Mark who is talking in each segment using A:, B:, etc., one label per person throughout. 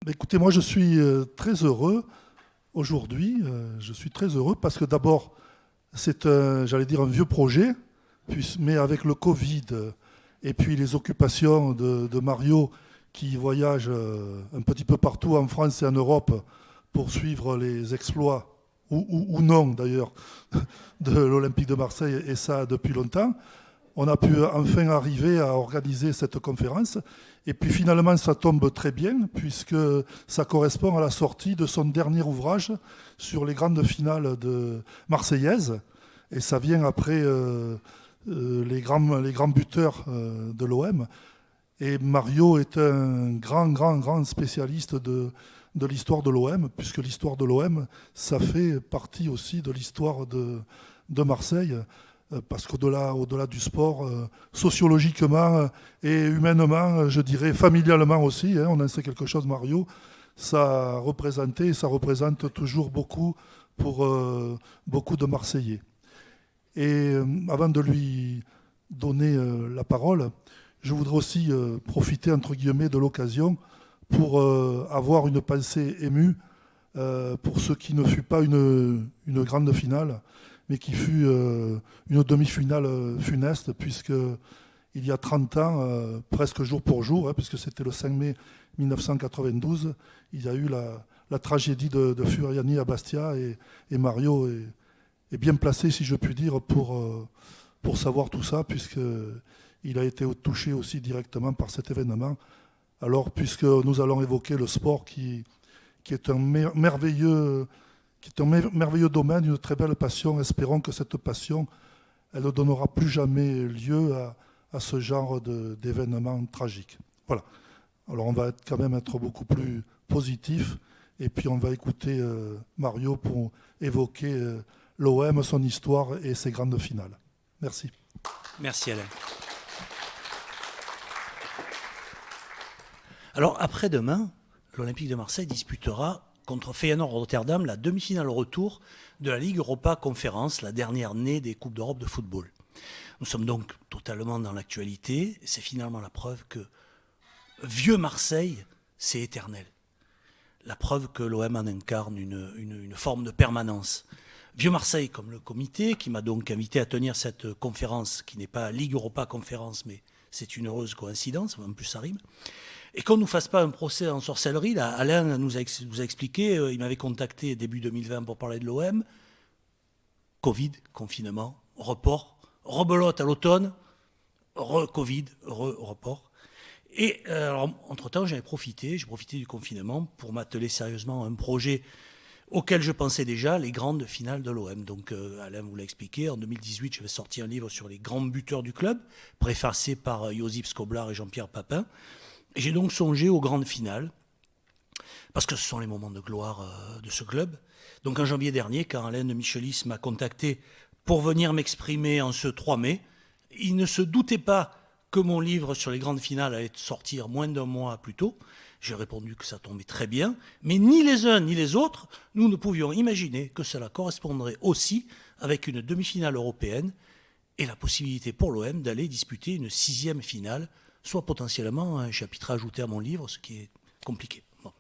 A: Écoutez, moi je suis très heureux aujourd'hui. Je suis très heureux parce que d'abord, c'est j'allais dire un vieux projet, mais avec le Covid et puis les occupations de Mario qui voyage un petit peu partout en France et en Europe pour suivre les exploits, ou non d'ailleurs, de l'Olympique de Marseille, et ça depuis longtemps. On a pu enfin arriver à organiser cette conférence. Et puis finalement, ça tombe très bien, puisque ça correspond à la sortie de son dernier ouvrage sur les grandes finales marseillaises. Et ça vient après les grands buteurs de l'OM. Et Mario est un grand spécialiste de l'histoire de l'OM, puisque l'histoire de l'OM, ça fait partie aussi de l'histoire de Marseille. Parce qu'au-delà du sport, sociologiquement et humainement, je dirais familialement aussi, hein, on en sait quelque chose, Mario, ça représentait et ça représente toujours beaucoup pour beaucoup de Marseillais. Et avant de lui donner la parole, je voudrais aussi profiter, entre guillemets, de l'occasion pour avoir une pensée émue pour ce qui ne fut pas une grande finale, mais qui fut une demi-finale funeste, puisque il y a 30 ans, presque jour pour jour, hein, puisque c'était le 5 mai 1992, il y a eu la tragédie de Furiani à Bastia, et Mario est bien placé, si je puis dire, pour savoir tout ça, puisqu'il a été touché aussi directement par cet événement. Alors, puisque nous allons évoquer le sport qui est un merveilleux domaine, une très belle passion. Espérons que cette passion, elle ne donnera plus jamais lieu à ce genre d'événements tragiques. Voilà. Alors on va quand même être beaucoup plus positif, et puis on va écouter Mario pour évoquer l'OM, son histoire et ses grandes finales. Merci.
B: Merci Alain. Alors après-demain, l'Olympique de Marseille disputera contre Feyenoord Rotterdam la demi-finale retour de la Ligue Europa Conférence, la dernière née des Coupes d'Europe de football. Nous sommes donc totalement dans l'actualité, et c'est finalement la preuve que vieux Marseille, c'est éternel. La preuve que l'OM en incarne une forme de permanence. Vieux Marseille, comme le comité, qui m'a donc invité à tenir cette conférence, qui n'est pas Ligue Europa Conférence, mais c'est une heureuse coïncidence, en plus ça rime. Et qu'on ne nous fasse pas un procès en sorcellerie, là, Alain nous a expliqué, il m'avait contacté début 2020 pour parler de l'OM, Covid, confinement, report, rebelote à l'automne, Covid, report. Et alors, entre-temps, j'ai profité du confinement pour m'atteler sérieusement à un projet auquel je pensais déjà, les grandes finales de l'OM. Donc Alain vous l'a expliqué, en 2018, je vais sortir un livre sur les grands buteurs du club, préfacé par Josip Skoblar et Jean-Pierre Papin. Et j'ai donc songé aux grandes finales, parce que ce sont les moments de gloire de ce club. Donc en janvier dernier, quand Alain de Michelis m'a contacté pour venir m'exprimer en ce 3 mai, il ne se doutait pas que mon livre sur les grandes finales allait sortir moins d'un mois plus tôt. J'ai répondu que ça tombait très bien, mais ni les uns ni les autres, nous ne pouvions imaginer que cela correspondrait aussi avec une demi-finale européenne et la possibilité pour l'OM d'aller disputer une 6e finale, soit potentiellement un chapitre ajouté à mon livre, ce qui est compliqué. Bon.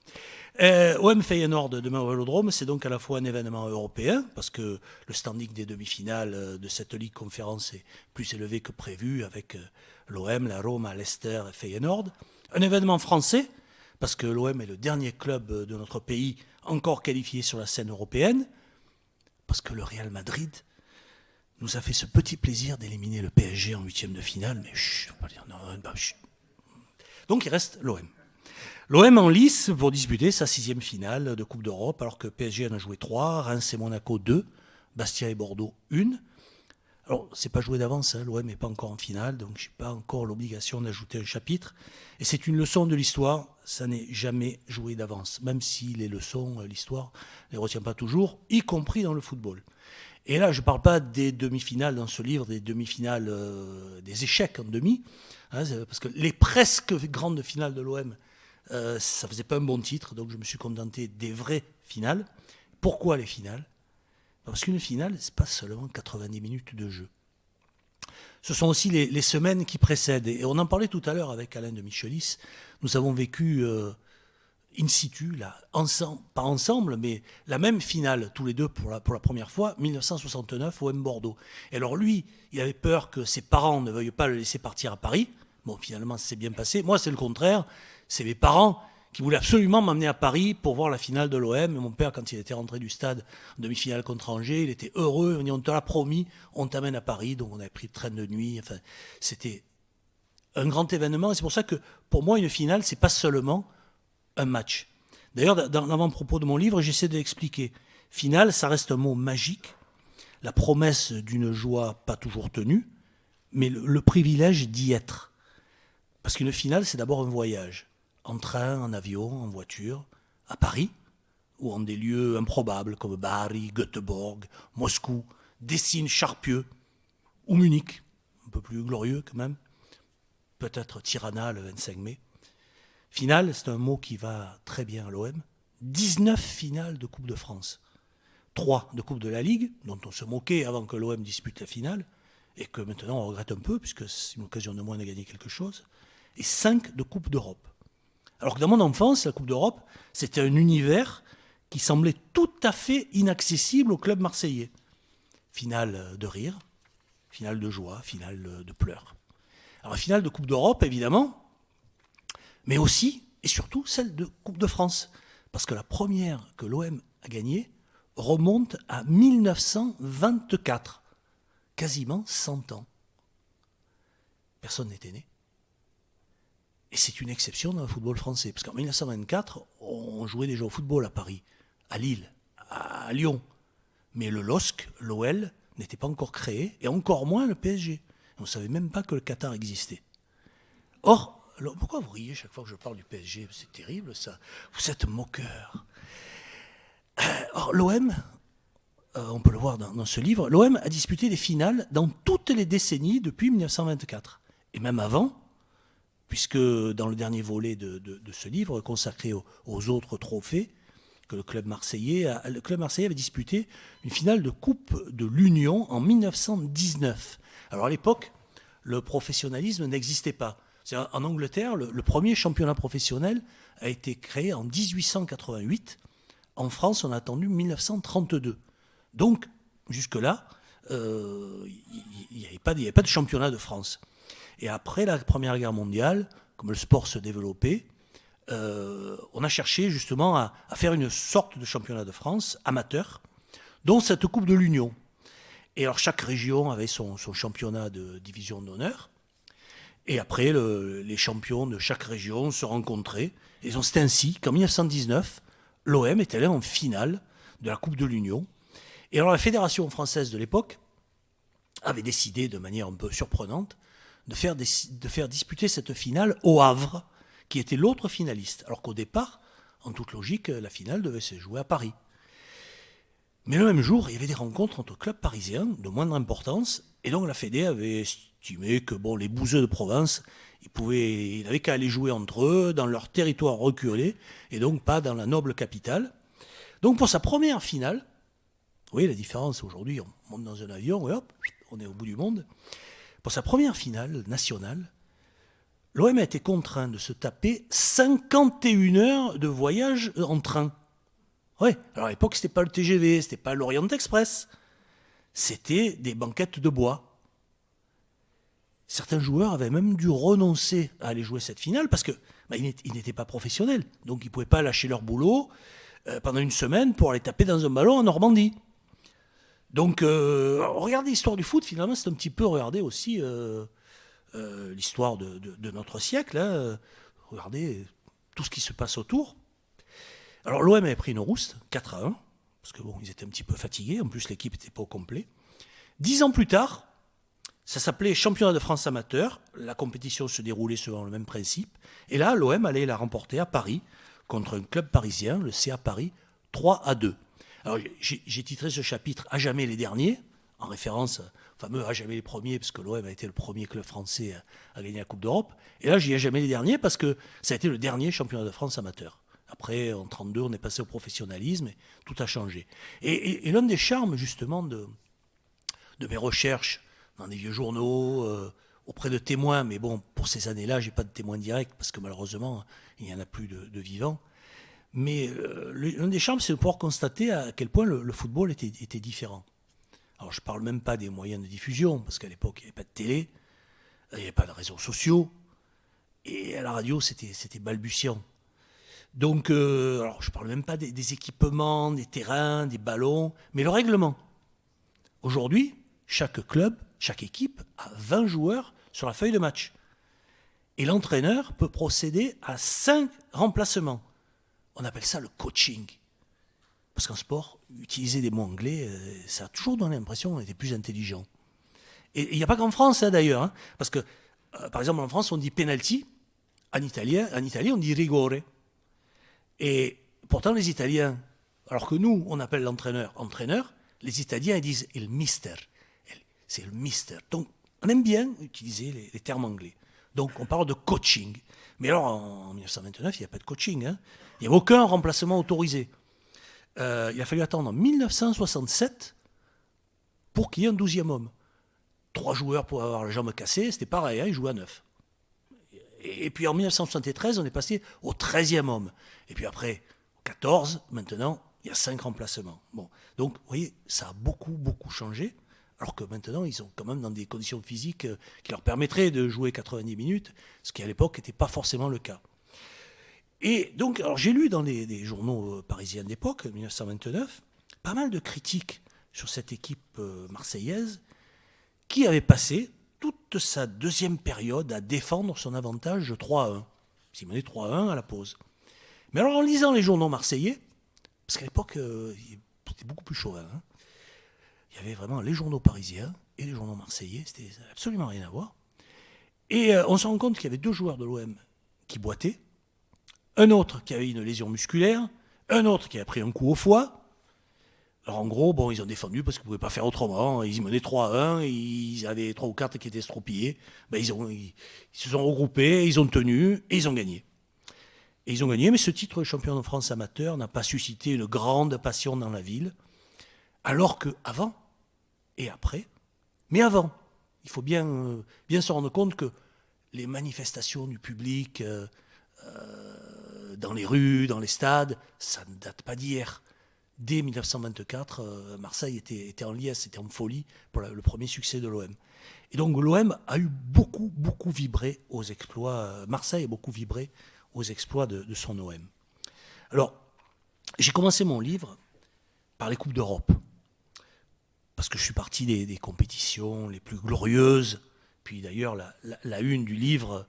B: OM Feyenoord demain au Vélodrome, c'est donc à la fois un événement européen, parce que le standing des demi-finales de cette Ligue Conférence est plus élevé que prévu, avec l'OM, la Roma, Leicester et Feyenoord. Un événement français, parce que l'OM est le dernier club de notre pays encore qualifié sur la scène européenne, parce que le Real Madrid nous a fait ce petit plaisir d'éliminer le PSG en 8e de finale, mais chut, on va dire non, chut. Donc il reste l'OM. L'OM en lice pour disputer sa 6e finale de Coupe d'Europe, alors que PSG en a joué 3, Reims et Monaco 2, Bastia et Bordeaux 1. Alors, c'est pas joué d'avance, hein, l'OM n'est pas encore en finale, donc je n'ai pas encore l'obligation d'ajouter un chapitre. Et c'est une leçon de l'histoire, ça n'est jamais joué d'avance, même si les leçons, l'histoire, ne les retient pas toujours, y compris dans le football. Et là, je ne parle pas des demi-finales dans ce livre, des demi-finales, des échecs en demi, hein, parce que les presque grandes finales de l'OM, ça ne faisait pas un bon titre, donc je me suis contenté des vraies finales. Pourquoi les finales ? Parce qu'une finale, ce n'est pas seulement 90 minutes de jeu. Ce sont aussi les semaines qui précèdent. Et on en parlait tout à l'heure avec Alain de Michelis. Nous avons vécu in situ, là, ensemble, pas ensemble, mais la même finale, tous les deux pour la première fois, 1969, OM Bordeaux. Et alors lui, il avait peur que ses parents ne veuillent pas le laisser partir à Paris. Bon, finalement, ça s'est bien passé. Moi, c'est le contraire. C'est mes parents qui voulaient absolument m'amener à Paris pour voir la finale de l'OM. Et mon père, quand il était rentré du stade en demi-finale contre Angers, il était heureux. Il m'a dit, on te l'a promis, on t'amène à Paris. Donc on avait pris le train de nuit. Enfin, c'était un grand événement. Et c'est pour ça que, pour moi, une finale, c'est pas seulement un match. D'ailleurs, dans l'avant-propos de mon livre, j'essaie de l'expliquer. Finale, ça reste un mot magique, la promesse d'une joie pas toujours tenue, mais le privilège d'y être. Parce qu'une finale, c'est d'abord un voyage. En train, en avion, en voiture, à Paris, ou en des lieux improbables comme Bari, Göteborg, Moscou, Dessines, Charpieu, ou Munich, un peu plus glorieux quand même, peut-être Tirana le 25 mai. Finale, c'est un mot qui va très bien à l'OM. 19 finales de Coupe de France. 3 de Coupe de la Ligue, dont on se moquait avant que l'OM dispute la finale, et que maintenant on regrette un peu, puisque c'est une occasion de moins de gagner quelque chose. Et 5 de Coupe d'Europe. Alors que dans mon enfance, la Coupe d'Europe, c'était un univers qui semblait tout à fait inaccessible au club marseillais. Finale de rire, finale de joie, finale de pleurs. Alors la finale de Coupe d'Europe, évidemment, mais aussi et surtout celle de Coupe de France. Parce que la première que l'OM a gagnée remonte à 1924, quasiment 100 ans. Personne n'était né. Et c'est une exception dans le football français. Parce qu'en 1924, on jouait déjà au football à Paris, à Lille, à Lyon. Mais le LOSC, l'OL, n'était pas encore créé, et encore moins le PSG. On ne savait même pas que le Qatar existait. Or, alors pourquoi vous riez chaque fois que je parle du PSG? C'est terrible ça. Vous êtes moqueur. Or, l'OM, on peut le voir dans ce livre, l'OM a disputé des finales dans toutes les décennies depuis 1924. Et même avant, puisque dans le dernier volet de ce livre, consacré aux autres trophées, que le club marseillais avait disputé une finale de Coupe de l'Union en 1919. Alors à l'époque, le professionnalisme n'existait pas. En Angleterre, le premier championnat professionnel a été créé en 1888. En France, on a attendu 1932. Donc, jusque-là, il n'y avait pas de championnat de France. Et après la Première Guerre mondiale, comme le sport se développait, on a cherché justement à faire une sorte de championnat de France amateur, dont cette Coupe de l'Union. Et alors chaque région avait son championnat de division d'honneur. Et après, les champions de chaque région se rencontraient. Et c'est ainsi qu'en 1919, l'OM est allé en finale de la Coupe de l'Union. Et alors la Fédération française de l'époque avait décidé, de manière un peu surprenante, de faire disputer cette finale au Havre, qui était l'autre finaliste. Alors qu'au départ, en toute logique, la finale devait se jouer à Paris. Mais le même jour, il y avait des rencontres entre clubs parisiens de moindre importance, et donc la Fédé avait estimé que les bouseux de province, ils n'avaient qu'à aller jouer entre eux, dans leur territoire reculé, et donc pas dans la noble capitale. Donc pour sa première finale, vous voyez la différence aujourd'hui, on monte dans un avion, et hop, on est au bout du monde. Pour sa première finale nationale, l'OM a été contraint de se taper 51 heures de voyage en train. Ouais, alors à l'époque, c'était pas le TGV, c'était pas l'Orient Express. C'était des banquettes de bois. Certains joueurs avaient même dû renoncer à aller jouer cette finale parce que ils n'étaient pas professionnels. Donc ils ne pouvaient pas lâcher leur boulot pendant une semaine pour aller taper dans un ballon en Normandie. Donc, regardez l'histoire du foot, finalement, c'est un petit peu regarder aussi l'histoire de notre siècle. Hein. Regardez tout ce qui se passe autour. Alors l'OM avait pris une rouste, 4-1, parce que ils étaient un petit peu fatigués, en plus l'équipe n'était pas au complet. 10 ans plus tard, ça s'appelait Championnat de France amateur, la compétition se déroulait selon le même principe, et là l'OM allait la remporter à Paris, contre un club parisien, le CA Paris, 3-2. Alors j'ai titré ce chapitre « À jamais les derniers », en référence au fameux « À jamais les premiers », parce que l'OM a été le premier club français à gagner la Coupe d'Europe, et là j'ai « À jamais les derniers » parce que ça a été le dernier Championnat de France amateur. Après, en 1932, on est passé au professionnalisme et tout a changé. Et l'un des charmes, justement, de mes recherches dans des vieux journaux, auprès de témoins, mais bon, pour ces années-là, je n'ai pas de témoins directs parce que malheureusement, il n'y en a plus de vivants. Mais l'un des charmes, c'est de pouvoir constater à quel point le football était différent. Alors, je ne parle même pas des moyens de diffusion, parce qu'à l'époque, il n'y avait pas de télé, il n'y avait pas de réseaux sociaux, et à la radio, c'était balbutiant. Donc, alors, je ne parle même pas des équipements, des terrains, des ballons, mais le règlement. Aujourd'hui, chaque club, chaque équipe a 20 joueurs sur la feuille de match. Et l'entraîneur peut procéder à 5 remplacements. On appelle ça le coaching. Parce qu'en sport, utiliser des mots anglais, ça a toujours donné l'impression qu'on était plus intelligent. Et il n'y a pas qu'en France, d'ailleurs. Hein, parce que, par exemple, en France, on dit penalty. En Italie, on dit rigore. Et pourtant, les Italiens, alors que nous, on appelle l'entraîneur entraîneur, les Italiens, ils disent il mister. C'est le mister. Donc, on aime bien utiliser les termes anglais. Donc, on parle de coaching. Mais alors, en 1929, il n'y a pas de coaching. Hein. Il n'y avait aucun remplacement autorisé. Il a fallu attendre 1967 pour qu'il y ait un 12e homme. 3 joueurs pour avoir la jambe cassée, c'était pareil, hein, ils jouaient à 9. Et puis en 1973, on est passé au 13e homme. Et puis après, au 14, maintenant, il y a 5 remplacements. Bon. Donc, vous voyez, ça a beaucoup, beaucoup changé. Alors que maintenant, ils sont quand même dans des conditions physiques qui leur permettraient de jouer 90 minutes, ce qui à l'époque n'était pas forcément le cas. Et donc, alors j'ai lu dans les journaux parisiens d'époque, 1929, pas mal de critiques sur cette équipe marseillaise qui avait passé toute sa deuxième période à défendre son avantage de 3-1. Ils menaient 3-1 à la pause. Mais alors en lisant les journaux marseillais, parce qu'à l'époque, c'était beaucoup plus chauvin, hein, il y avait vraiment les journaux parisiens et les journaux marseillais, c'était absolument rien à voir. Et on se rend compte qu'il y avait 2 joueurs de l'OM qui boitaient, un autre qui avait une lésion musculaire, un autre qui a pris un coup au foie. Alors en gros, bon, ils ont défendu parce qu'ils ne pouvaient pas faire autrement. Ils menaient 3-1, ils avaient 3 ou 4 qui étaient estropiés. Ben, ils se sont regroupés, ils ont tenu et ils ont gagné. Et ils ont gagné, mais ce titre de champion de France amateur n'a pas suscité une grande passion dans la ville. Alors qu'avant et après, mais avant, il faut bien se rendre compte que les manifestations du public dans les rues, dans les stades, ça ne date pas d'hier. Dès 1924, Marseille était en liesse, était en folie pour le premier succès de l'OM. Et donc l'OM a eu beaucoup, beaucoup vibré aux exploits, Marseille a beaucoup vibré aux exploits de son OM. Alors, j'ai commencé mon livre par les Coupes d'Europe. Parce que je suis parti des compétitions les plus glorieuses. Puis d'ailleurs, la une du livre,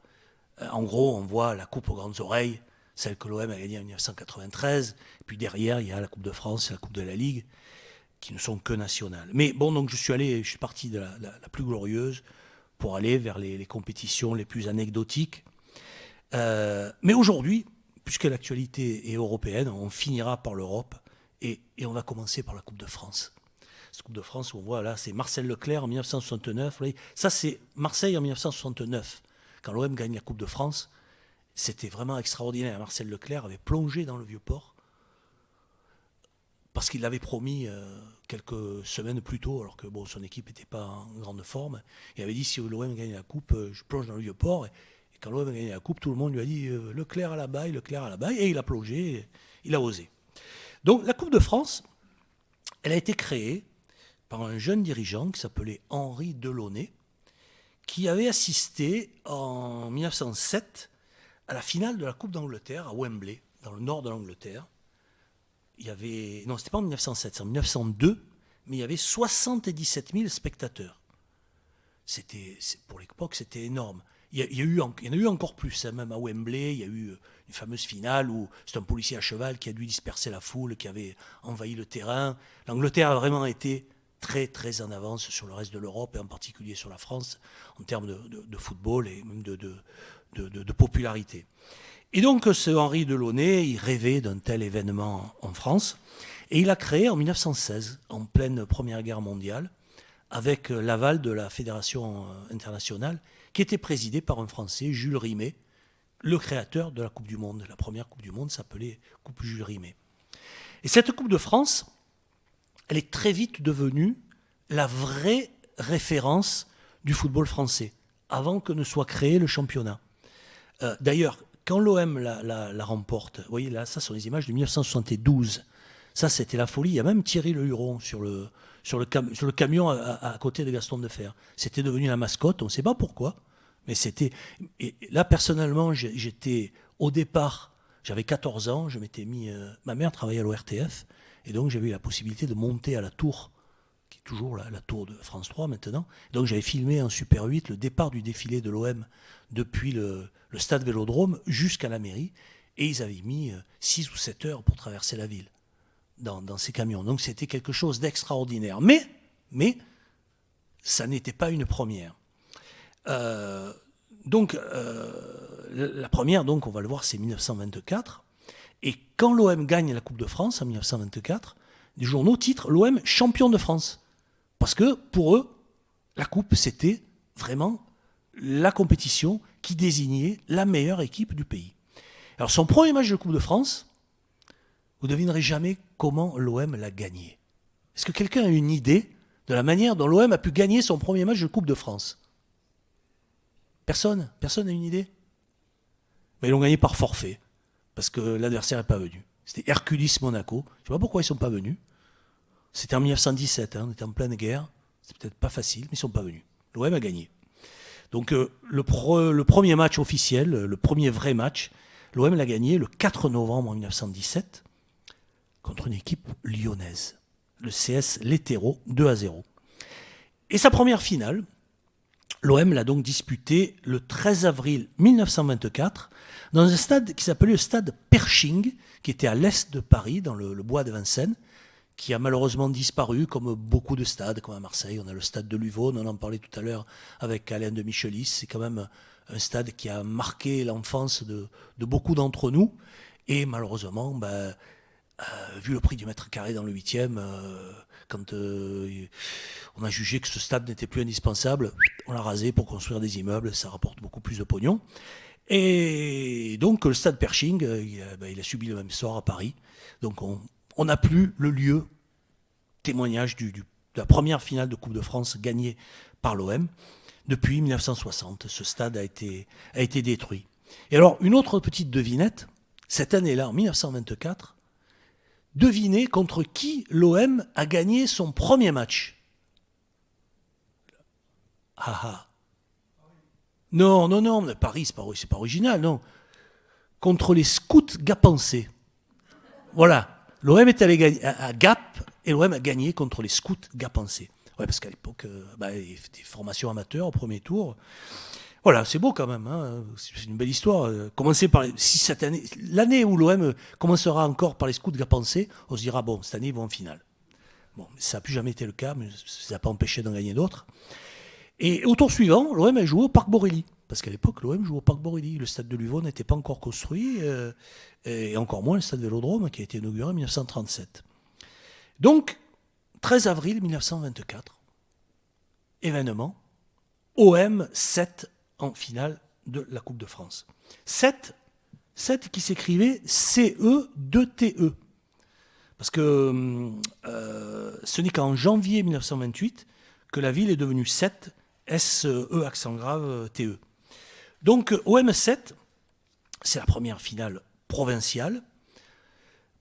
B: en gros, on voit la Coupe aux grandes oreilles, celle que l'OM a gagnée en 1993. Puis derrière, il y a la Coupe de France et la Coupe de la Ligue, qui ne sont que nationales. Mais bon, donc je suis parti de la plus glorieuse pour aller vers les compétitions les plus anecdotiques. Mais aujourd'hui, puisque l'actualité est européenne, on finira par l'Europe et on va commencer par la Coupe de France. Cette Coupe de France, on voit là, c'est Marcel Leclerc en 1969. Ça, c'est Marseille en 1969. Quand l'OM gagne la Coupe de France, c'était vraiment extraordinaire. Marcel Leclerc avait plongé dans le Vieux-Port parce qu'il l'avait promis quelques semaines plus tôt, alors que bon, son équipe n'était pas en grande forme. Il avait dit, si l'OM gagne la Coupe, je plonge dans le Vieux-Port. Et quand l'OM a gagné la Coupe, tout le monde lui a dit Leclerc à la baille, Leclerc à la baille. Et il a plongé, il a osé. Donc la Coupe de France, elle a été créée par un jeune dirigeant qui s'appelait Henri Delaunay, qui avait assisté en 1907 à la finale de la Coupe d'Angleterre à Wembley, dans le nord de l'Angleterre. Il y avait... Non, c'était pas en 1907, c'est en 1902, mais il y avait 77 000 spectateurs. Pour l'époque, c'était énorme. Il y en a eu encore plus, hein, même à Wembley. Il y a eu une fameuse finale où c'est un policier à cheval qui a dû disperser la foule, qui avait envahi le terrain. L'Angleterre a vraiment été très très en avance sur le reste de l'Europe et en particulier sur la France en termes de football et même de popularité. Et donc ce Henri Delaunay, il rêvait d'un tel événement en France et il a créé en 1916, en pleine Première Guerre mondiale, avec l'aval de la Fédération internationale qui était présidée par un Français, Jules Rimet, le créateur de la Coupe du Monde. La première Coupe du Monde s'appelait Coupe Jules Rimet. Et cette Coupe de France, elle est très vite devenue la vraie référence du football français, avant que ne soit créé le championnat. D'ailleurs, quand l'OM la remporte, vous voyez là, ça sont les images de 1972. Ça, c'était la folie. Il y a même Thierry Le Huron sur le camion à côté de Gaston Defferre. C'était devenu la mascotte, on ne sait pas pourquoi. Mais c'était... Et là, personnellement, j'étais... Au départ, j'avais 14 ans, je m'étais mis... ma mère travaillait à l'ORTF, et donc j'avais eu la possibilité de monter à la tour, qui est toujours la tour de France 3 maintenant. Donc j'avais filmé en Super 8 le départ du défilé de l'OM depuis le stade Vélodrome jusqu'à la mairie, et ils avaient mis 6 ou 7 heures pour traverser la ville dans ces camions. Donc c'était quelque chose d'extraordinaire. Mais ça n'était pas une première. La première, donc, on va le voir, c'est 1924. Et quand l'OM gagne la Coupe de France en 1924, les journaux titrent l'OM champion de France. Parce que pour eux, la Coupe, c'était vraiment la compétition qui désignait la meilleure équipe du pays. Alors son premier match de Coupe de France, vous ne devinerez jamais comment l'OM l'a gagné. Est-ce que quelqu'un a une idée de la manière dont l'OM a pu gagner son premier match de Coupe de France ? Personne n'a une idée ? Mais ils l'ont gagné par forfait, parce que l'adversaire n'est pas venu. C'était Hercules Monaco. Je ne sais pas pourquoi ils ne sont pas venus. C'était en 1917, on était en pleine guerre. C'est peut-être pas facile, mais ils ne sont pas venus. L'OM a gagné. Donc le premier match officiel, le premier vrai match, l'OM l'a gagné le 4 novembre 1917 contre une équipe lyonnaise, le CS Létero, 2-0. Et sa première finale, l'OM l'a donc disputée le 13 avril 1924 dans un stade qui s'appelait le stade Pershing, qui était à l'est de Paris, dans le bois de Vincennes, qui a malheureusement disparu, comme beaucoup de stades, comme à Marseille. On a le stade de Luvaune, on en parlait tout à l'heure avec Alain de Michelis. C'est quand même un stade qui a marqué l'enfance de beaucoup d'entre nous. Et malheureusement, vu le prix du mètre carré dans le 8e, quand on a jugé que ce stade n'était plus indispensable, on l'a rasé pour construire des immeubles, ça rapporte beaucoup plus de pognon. Et donc le stade Pershing, il a subi le même sort à Paris. Donc on n'a plus le lieu témoignage de la première finale de Coupe de France gagnée par l'OM. Depuis 1960, ce stade a été détruit. Et alors, une autre petite devinette, cette année-là, en 1924, devinez contre qui l'OM a gagné son premier match. Non, mais Paris, c'est pas original, non. Contre les scouts gapençais. Voilà. L'OM est allé à Gap et l'OM a gagné contre les scouts gapençais. Ouais, parce qu'à l'époque, des formations amateurs au premier tour. Voilà, c'est beau quand même. Hein. C'est une belle histoire. Commencer par cette année, l'année où l'OM commencera encore par les scouts gapençais, on se dira bon, cette année ils vont en finale. Bon, ça n'a plus jamais été le cas, mais ça n'a pas empêché d'en gagner d'autres. Et au tour suivant, l'OM a joué au Parc Borély. Parce qu'à l'époque, l'OM jouait au Parc Borély. Le stade de Luvaune n'était pas encore construit, et encore moins le stade Vélodrome qui a été inauguré en 1937. Donc, 13 avril 1924, événement, OM 7 en finale de la Coupe de France. 7 qui s'écrivait CE2TE. Parce que ce n'est qu'en janvier 1928 que la ville est devenue 7, SE accent grave TE. Donc OM 7, c'est la première finale provinciale,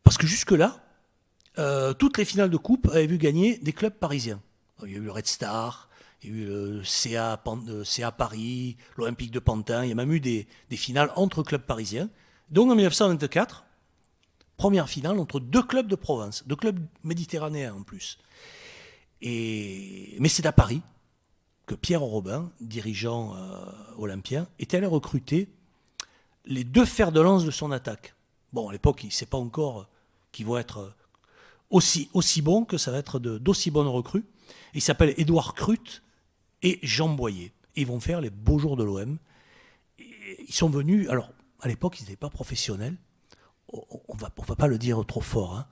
B: parce que jusque-là, toutes les finales de coupe avaient vu gagner des clubs parisiens. Il y a eu le Red Star, il y a eu le CA Paris, l'Olympique de Pantin, il y a même eu des finales entre clubs parisiens. Donc en 1924, première finale entre deux clubs de province, deux clubs méditerranéens en plus. Mais c'est à Paris que Pierre Robin, dirigeant olympien, est allé recruter les deux fers de lance de son attaque. Bon, à l'époque, il ne sait pas encore qu'ils vont être aussi bons, que ça va être d'aussi bonnes recrues. Ils s'appellent Édouard Crute et Jean Boyer. Et ils vont faire les beaux jours de l'OM. Ils sont venus, alors à l'époque, ils n'étaient pas professionnels. On va pas le dire trop fort, hein,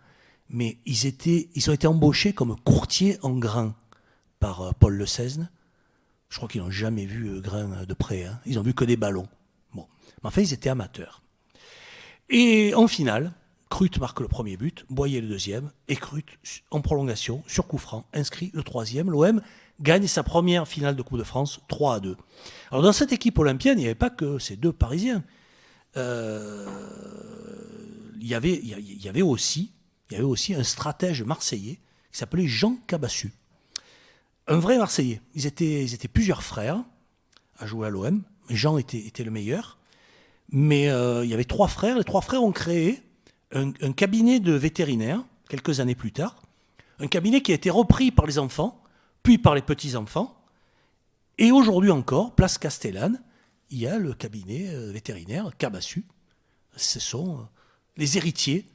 B: mais ils ont été embauchés comme courtiers en grains par Paul Le Sesne. Je crois qu'ils n'ont jamais vu grains de près. Hein. Ils n'ont vu que des ballons. Bon. Mais enfin, ils étaient amateurs. Et en finale, Crute marque le premier but, Boyer le deuxième, et Crute, en prolongation, sur coup franc, inscrit le troisième. L'OM gagne sa première finale de Coupe de France, 3-2. Alors dans cette équipe olympienne, il n'y avait pas que ces deux Parisiens. il y avait aussi un stratège marseillais qui s'appelait Jean Cabassu. Un vrai Marseillais. Ils étaient plusieurs frères à jouer à l'OM. Jean était le meilleur. Mais il y avait 3 frères. Les 3 frères ont créé un cabinet de vétérinaires quelques années plus tard. Un cabinet qui a été repris par les enfants, puis par les petits-enfants. Et aujourd'hui encore, place Castellane, il y a le cabinet vétérinaire Cabassu. Ce sont les héritiers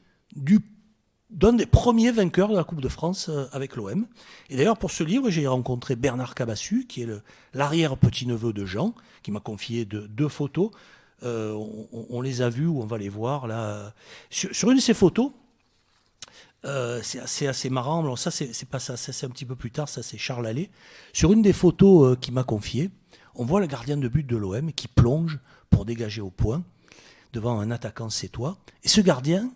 B: d'un des premiers vainqueurs de la Coupe de France avec l'OM. Et d'ailleurs, pour ce livre, j'ai rencontré Bernard Cabassu, qui est l'arrière-petit-neveu de Jean, qui m'a confié 2 photos. On les a vues, ou on va les voir là. Sur une de ces photos, c'est assez marrant. Alors ça, c'est pas ça, c'est un petit peu plus tard, ça c'est Charles Allais. Sur une des photos qu'il m'a confiées, on voit le gardien de but de l'OM qui plonge pour dégager au point devant un attaquant sétois. Et ce gardien,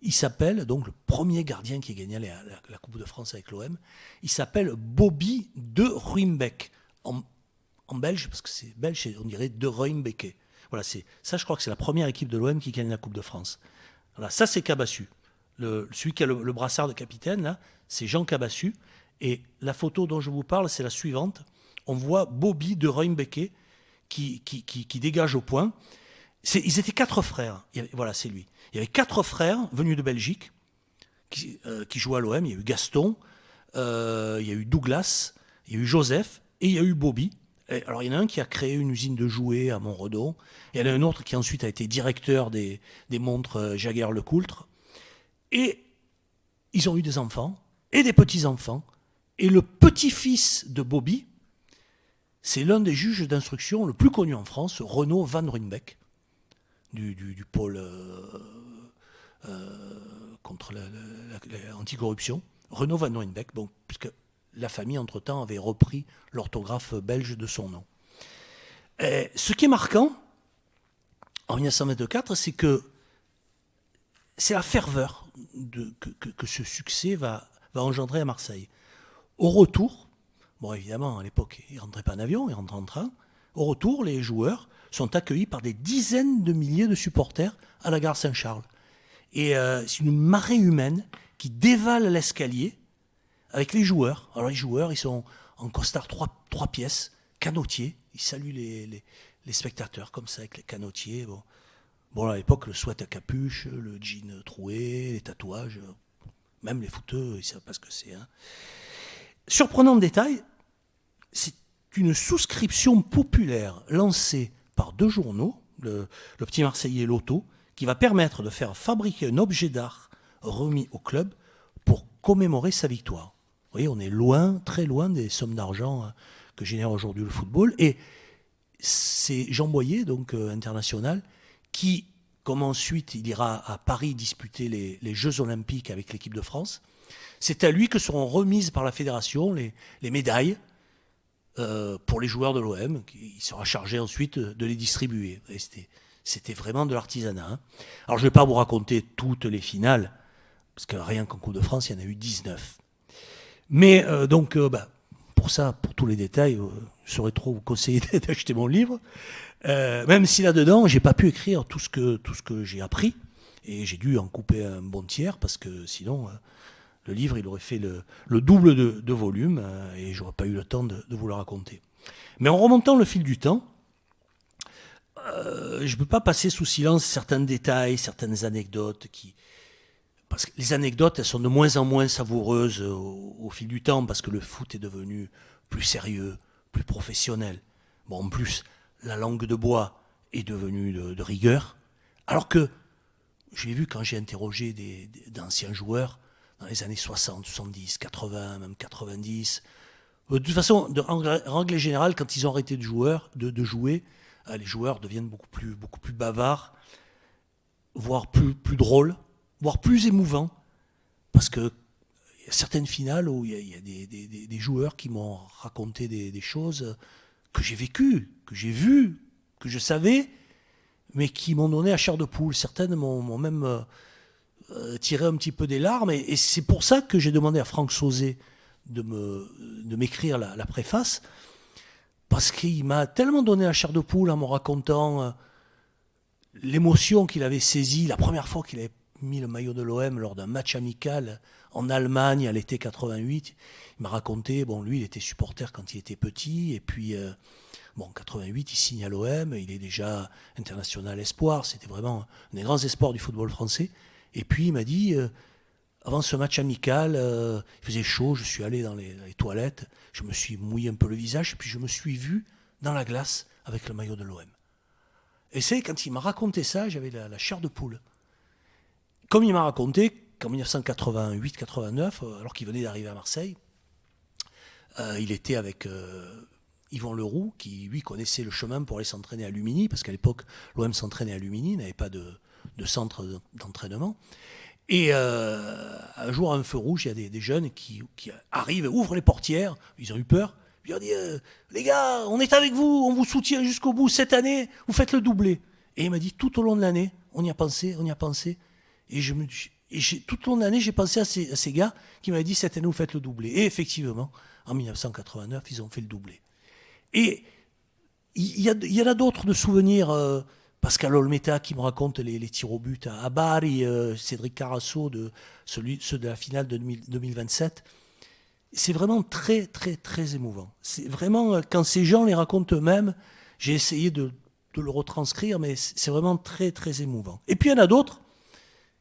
B: il s'appelle, donc le premier gardien qui a gagné la Coupe de France avec l'OM, il s'appelle Bobby de Ruymbeck. En belge, parce que c'est belge, on dirait de Ruymbeck. Voilà, ça je crois que c'est la première équipe de l'OM qui gagne la Coupe de France. Voilà, ça c'est Cabassu. Celui qui a le brassard de capitaine, là, c'est Jean Cabassu. Et la photo dont je vous parle, c'est la suivante. On voit Bobby de Ruymbeck qui dégage au point. Ils étaient 4 frères. Voilà, c'est lui. Il y avait 4 frères venus de Belgique qui jouaient à l'OM. Il y a eu Gaston, il y a eu Douglas, il y a eu Joseph et il y a eu Bobby. Et alors il y en a un qui a créé une usine de jouets à Montredon. Il y en a un autre qui ensuite a été directeur des montres Jaeger-LeCoultre. Et ils ont eu des enfants et des petits-enfants. Et le petit-fils de Bobby, c'est l'un des juges d'instruction le plus connu en France, Renaud Van Ruymbeck, du pôle contre l'anticorruption. Renaud Van Ruymbeck, bon, puisque la famille, entre-temps, avait repris l'orthographe belge de son nom. Ce qui est marquant, en 1924, c'est que c'est la ferveur que ce succès va engendrer à Marseille. Au retour, bon évidemment à l'époque ils ne rentraient pas en avion, ils rentraient en train. Au retour, les joueurs sont accueillis par des dizaines de milliers de supporters à la gare Saint-Charles. Et c'est une marée humaine qui dévale l'escalier avec les joueurs. Alors les joueurs, ils sont en costard 3 pièces, canotiers. Ils saluent les spectateurs comme ça avec les canotiers. Bon, à l'époque, le sweat à capuche, le jean troué, les tatouages, même les footeux, ils ne savent pas ce que c'est. Hein. Surprenant détail, c'est une souscription populaire lancée par 2 journaux, le Petit Marseillais et l'Auto, qui va permettre de faire fabriquer un objet d'art remis au club pour commémorer sa victoire. Vous voyez, on est loin, très loin des sommes d'argent que génère aujourd'hui le football. Et c'est Jean Boyer, donc international, qui, comme ensuite il ira à Paris disputer les Jeux Olympiques avec l'équipe de France, c'est à lui que seront remises par la fédération les médailles pour les joueurs de l'OM. Il sera chargé ensuite de les distribuer. Et c'était vraiment de l'artisanat. Hein. Alors je ne vais pas vous raconter toutes les finales, parce que rien qu'en Coupe de France, il y en a eu 19. Mais pour ça, pour tous les détails, je saurais trop vous conseiller d'acheter mon livre. Même si là-dedans, j'ai pas pu écrire tout ce que j'ai appris, et j'ai dû en couper un bon tiers, parce que sinon, le livre, il aurait fait le double de volume, et j'aurais pas eu le temps de vous le raconter. Mais en remontant le fil du temps, je ne peux pas passer sous silence certains détails, certaines anecdotes parce que les anecdotes, elles sont de moins en moins savoureuses au fil du temps, parce que le foot est devenu plus sérieux, plus professionnel. Bon, en plus, la langue de bois est devenue de rigueur. Alors que, je l'ai vu quand j'ai interrogé d'anciens joueurs, dans les années 60, 70, 80, même 90. De toute façon, en règle générale, quand ils ont arrêté de jouer, les joueurs deviennent beaucoup plus bavards, voire plus drôles, voire plus émouvants. Parce qu'il y a certaines finales où il y a des joueurs qui m'ont raconté des choses que j'ai vécues, que j'ai vues, que je savais, mais qui m'ont donné à chair de poule. Certaines m'ont même tiré un petit peu des larmes. Et c'est pour ça que j'ai demandé à Franck Sauzet de m'écrire la préface, parce qu'il m'a tellement donné à chair de poule en me racontant l'émotion qu'il avait saisie la première fois qu'il avait mis le maillot de l'OM lors d'un match amical en Allemagne à l'été 88. Il m'a raconté, bon, lui, il était supporter quand il était petit, et puis, en 88, il signe à l'OM, il est déjà international espoir, c'était vraiment un des grands espoirs du football français. Et puis, il m'a dit, avant ce match amical, il faisait chaud, je suis allé dans les toilettes, je me suis mouillé un peu le visage, et puis je me suis vu dans la glace avec le maillot de l'OM. Et c'est quand il m'a raconté ça, j'avais la chair de poule. Comme il m'a raconté qu'en 1988-89, alors qu'il venait d'arriver à Marseille, il était avec Yvan Leroux, qui lui connaissait le chemin pour aller s'entraîner à Lumini, parce qu'à l'époque, l'OM s'entraînait à Lumini, n'avait pas de centre d'entraînement. Et un jour, à un feu rouge, il y a des jeunes qui arrivent, ouvrent les portières, ils ont eu peur. Ils ont dit, les gars, on est avec vous, on vous soutient jusqu'au bout, cette année, vous faites le doublé. Et il m'a dit, tout au long de l'année, on y a pensé. Et tout au long de l'année, j'ai pensé à ces gars qui m'avaient dit, cette année, vous faites le doublé. Et effectivement, en 1989, ils ont fait le doublé. Et il y en a d'autres de souvenirs. Pascal Olmeta qui me raconte les tirs au but à Bari, Cédric Carasso, ceux de la finale de 2027. C'est vraiment très, très, très émouvant. C'est vraiment, quand ces gens les racontent eux-mêmes, j'ai essayé de le retranscrire, mais c'est vraiment très, très émouvant. Et puis il y en a d'autres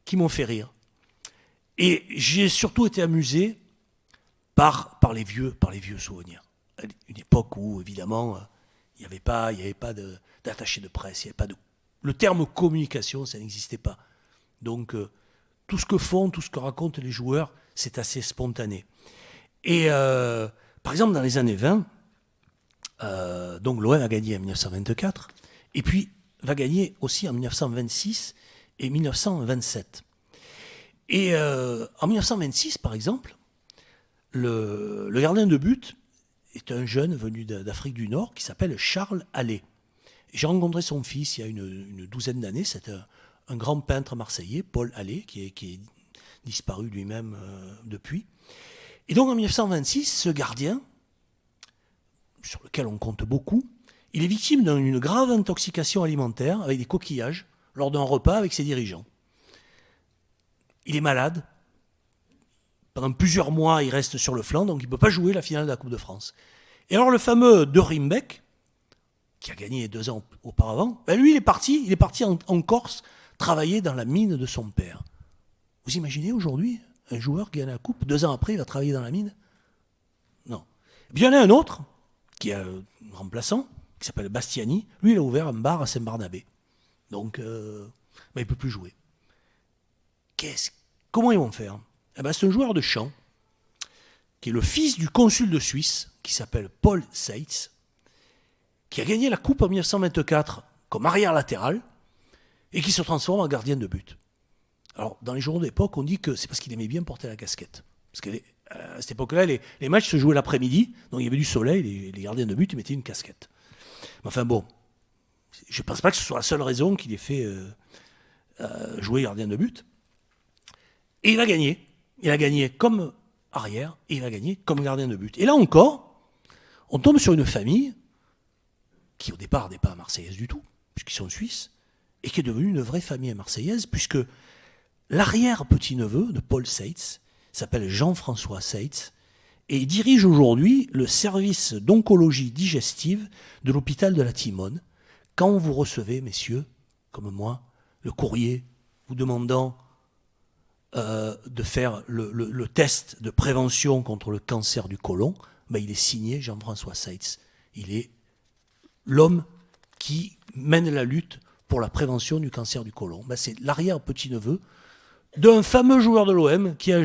B: qui m'ont fait rire. Et j'ai surtout été amusé par les vieux souvenirs. Une époque où, évidemment, il n'y avait pas d'attaché de presse, il n'y avait pas le terme communication, ça n'existait pas. Donc, tout ce que racontent les joueurs, c'est assez spontané. Et, par exemple, dans les années 20, donc l'OM a gagné en 1924, et puis va gagner aussi en 1926 et 1927. Et en 1926, par exemple, le gardien de but est un jeune venu d'Afrique du Nord qui s'appelle Charles Allais. J'ai rencontré son fils il y a une douzaine d'années. C'est un grand peintre marseillais, Paul Allais, qui est disparu lui-même depuis. Et donc en 1926, ce gardien, sur lequel on compte beaucoup, il est victime d'une grave intoxication alimentaire avec des coquillages lors d'un repas avec ses dirigeants. Il est malade. Pendant plusieurs mois, il reste sur le flanc, donc il ne peut pas jouer la finale de la Coupe de France. Et alors le fameux De Rimbeck, qui a gagné 2 ans auparavant, lui, il est parti en Corse travailler dans la mine de son père. Vous imaginez aujourd'hui un joueur qui gagne la coupe, 2 ans après, il va travailler dans la mine? Non. Et puis il y en a un autre, qui est un remplaçant, qui s'appelle Bastiani. Lui, il a ouvert un bar à Saint-Barnabé. Donc, il ne peut plus jouer. Comment ils vont faire? C'est un joueur de chant, qui est le fils du consul de Suisse, qui s'appelle Paul Seitz, qui a gagné la coupe en 1924 comme arrière latéral, et qui se transforme en gardien de but. Alors, dans les journaux d'époque, on dit que c'est parce qu'il aimait bien porter la casquette. Parce qu'à cette époque-là, les matchs se jouaient l'après-midi, donc il y avait du soleil, les gardiens de but, ils mettaient une casquette. Mais enfin bon, je ne pense pas que ce soit la seule raison qu'il ait fait jouer gardien de but. Et il a gagné. Il a gagné comme arrière, et il a gagné comme gardien de but. Et là encore, on tombe sur une famille qui au départ n'est pas marseillaise du tout, puisqu'ils sont suisses, et qui est devenue une vraie famille marseillaise, puisque l'arrière-petit-neveu de Paul Seitz s'appelle Jean-François Seitz, et il dirige aujourd'hui le service d'oncologie digestive de l'hôpital de la Timone. Quand vous recevez, messieurs, comme moi, le courrier vous demandant de faire le test de prévention contre le cancer du côlon, il est signé Jean-François Seitz. Il est l'homme qui mène la lutte pour la prévention du cancer du côlon. C'est l'arrière-petit-neveu d'un fameux joueur de l'OM qui a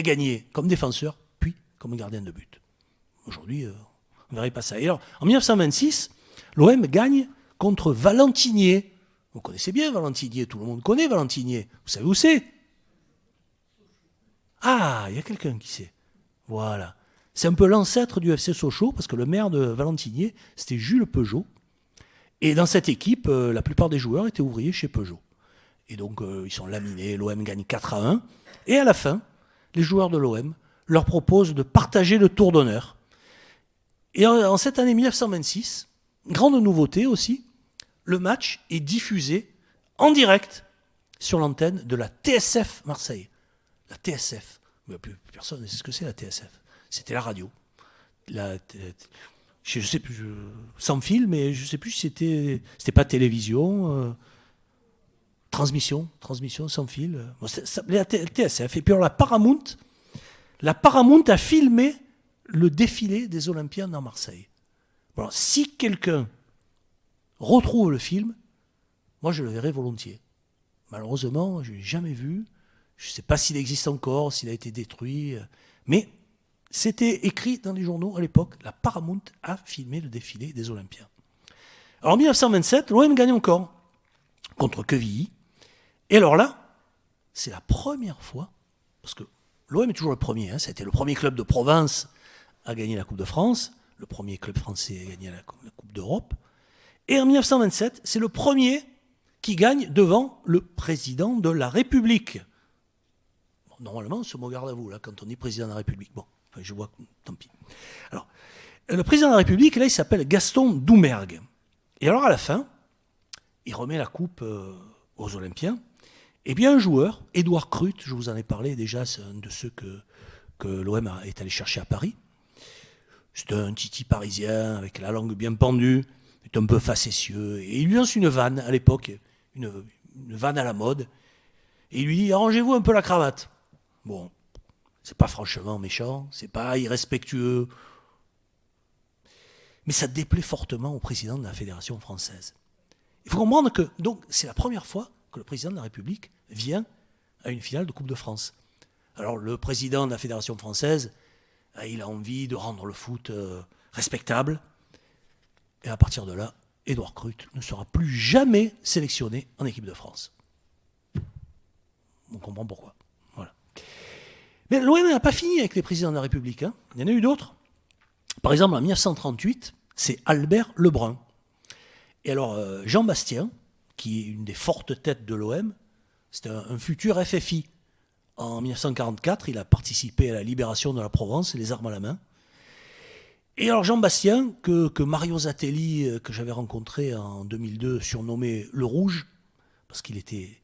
B: gagné comme défenseur, puis comme gardien de but. Aujourd'hui, on ne verrait pas ça. Et alors, en 1926, l'OM gagne contre Valentinier. Vous connaissez bien Valentinier, tout le monde connaît Valentinier. Vous savez où c'est? Ah, il y a quelqu'un qui sait. Voilà. C'est un peu l'ancêtre du FC Sochaux, parce que le maire de Valentinier, c'était Jules Peugeot. Et dans cette équipe, la plupart des joueurs étaient ouvriers chez Peugeot. Et donc, ils sont laminés, l'OM gagne 4-1. Et à la fin, les joueurs de l'OM leur proposent de partager le tour d'honneur. Et en cette année 1926, grande nouveauté aussi, le match est diffusé en direct sur l'antenne de la TSF Marseille. La TSF. Plus personne ne sait ce que c'est la TSF. C'était la radio. Je sais plus, sans fil, mais je ne sais plus si c'était pas télévision, transmission sans fil. Bon, la TSF. Et puis alors, la Paramount a filmé le défilé des Olympiens dans Marseille. Bon, alors, si quelqu'un retrouve le film, moi je le verrai volontiers. Malheureusement, je ne l'ai jamais vu. Je ne sais pas s'il existe encore, s'il a été détruit. Mais c'était écrit dans les journaux à l'époque. La Paramount a filmé le défilé des Olympiens. Alors en 1927, l'OM gagne encore contre Quevilly. Et alors là, c'est la première fois, parce que l'OM est toujours le premier, ça a été le premier club de province à gagner la Coupe de France, le premier club français à gagner la Coupe d'Europe. Et en 1927, c'est le premier qui gagne devant le président de la République. Bon, normalement, on se met au garde à vous, là, quand on dit président de la République. Bon, enfin, je vois, tant pis. Alors, le président de la République, là, il s'appelle Gaston Doumergue. Et alors, à la fin, il remet la coupe aux Olympiens. Et bien, un joueur, Édouard Crut, je vous en ai parlé déjà, c'est un de ceux que l'OM est allé chercher à Paris. C'est un titi parisien, avec la langue bien pendue, est un peu facétieux. Et il lui lance une vanne, à l'époque, une vanne à la mode. Et il lui dit, arrangez-vous un peu la cravate. Bon, c'est pas franchement méchant, c'est pas irrespectueux. Mais ça déplaît fortement au président de la Fédération française. Il faut comprendre que, donc, c'est la première fois que le président de la République vient à une finale de Coupe de France. Alors, le président de la Fédération française, il a envie de rendre le foot respectable. Et à partir de là, Édouard Crut ne sera plus jamais sélectionné en équipe de France. On comprend pourquoi. Voilà. Mais l'OM n'a pas fini avec les présidents de la République. Il y en a eu d'autres. Par exemple, en 1938, c'est Albert Lebrun. Et alors, Jean Bastien, qui est une des fortes têtes de l'OM, c'est un futur FFI. En 1944, il a participé à la libération de la Provence, les armes à la main. Et alors Jean Bastien, que Mario Zatelli, que j'avais rencontré en 2002, surnommé le Rouge, parce qu'il était,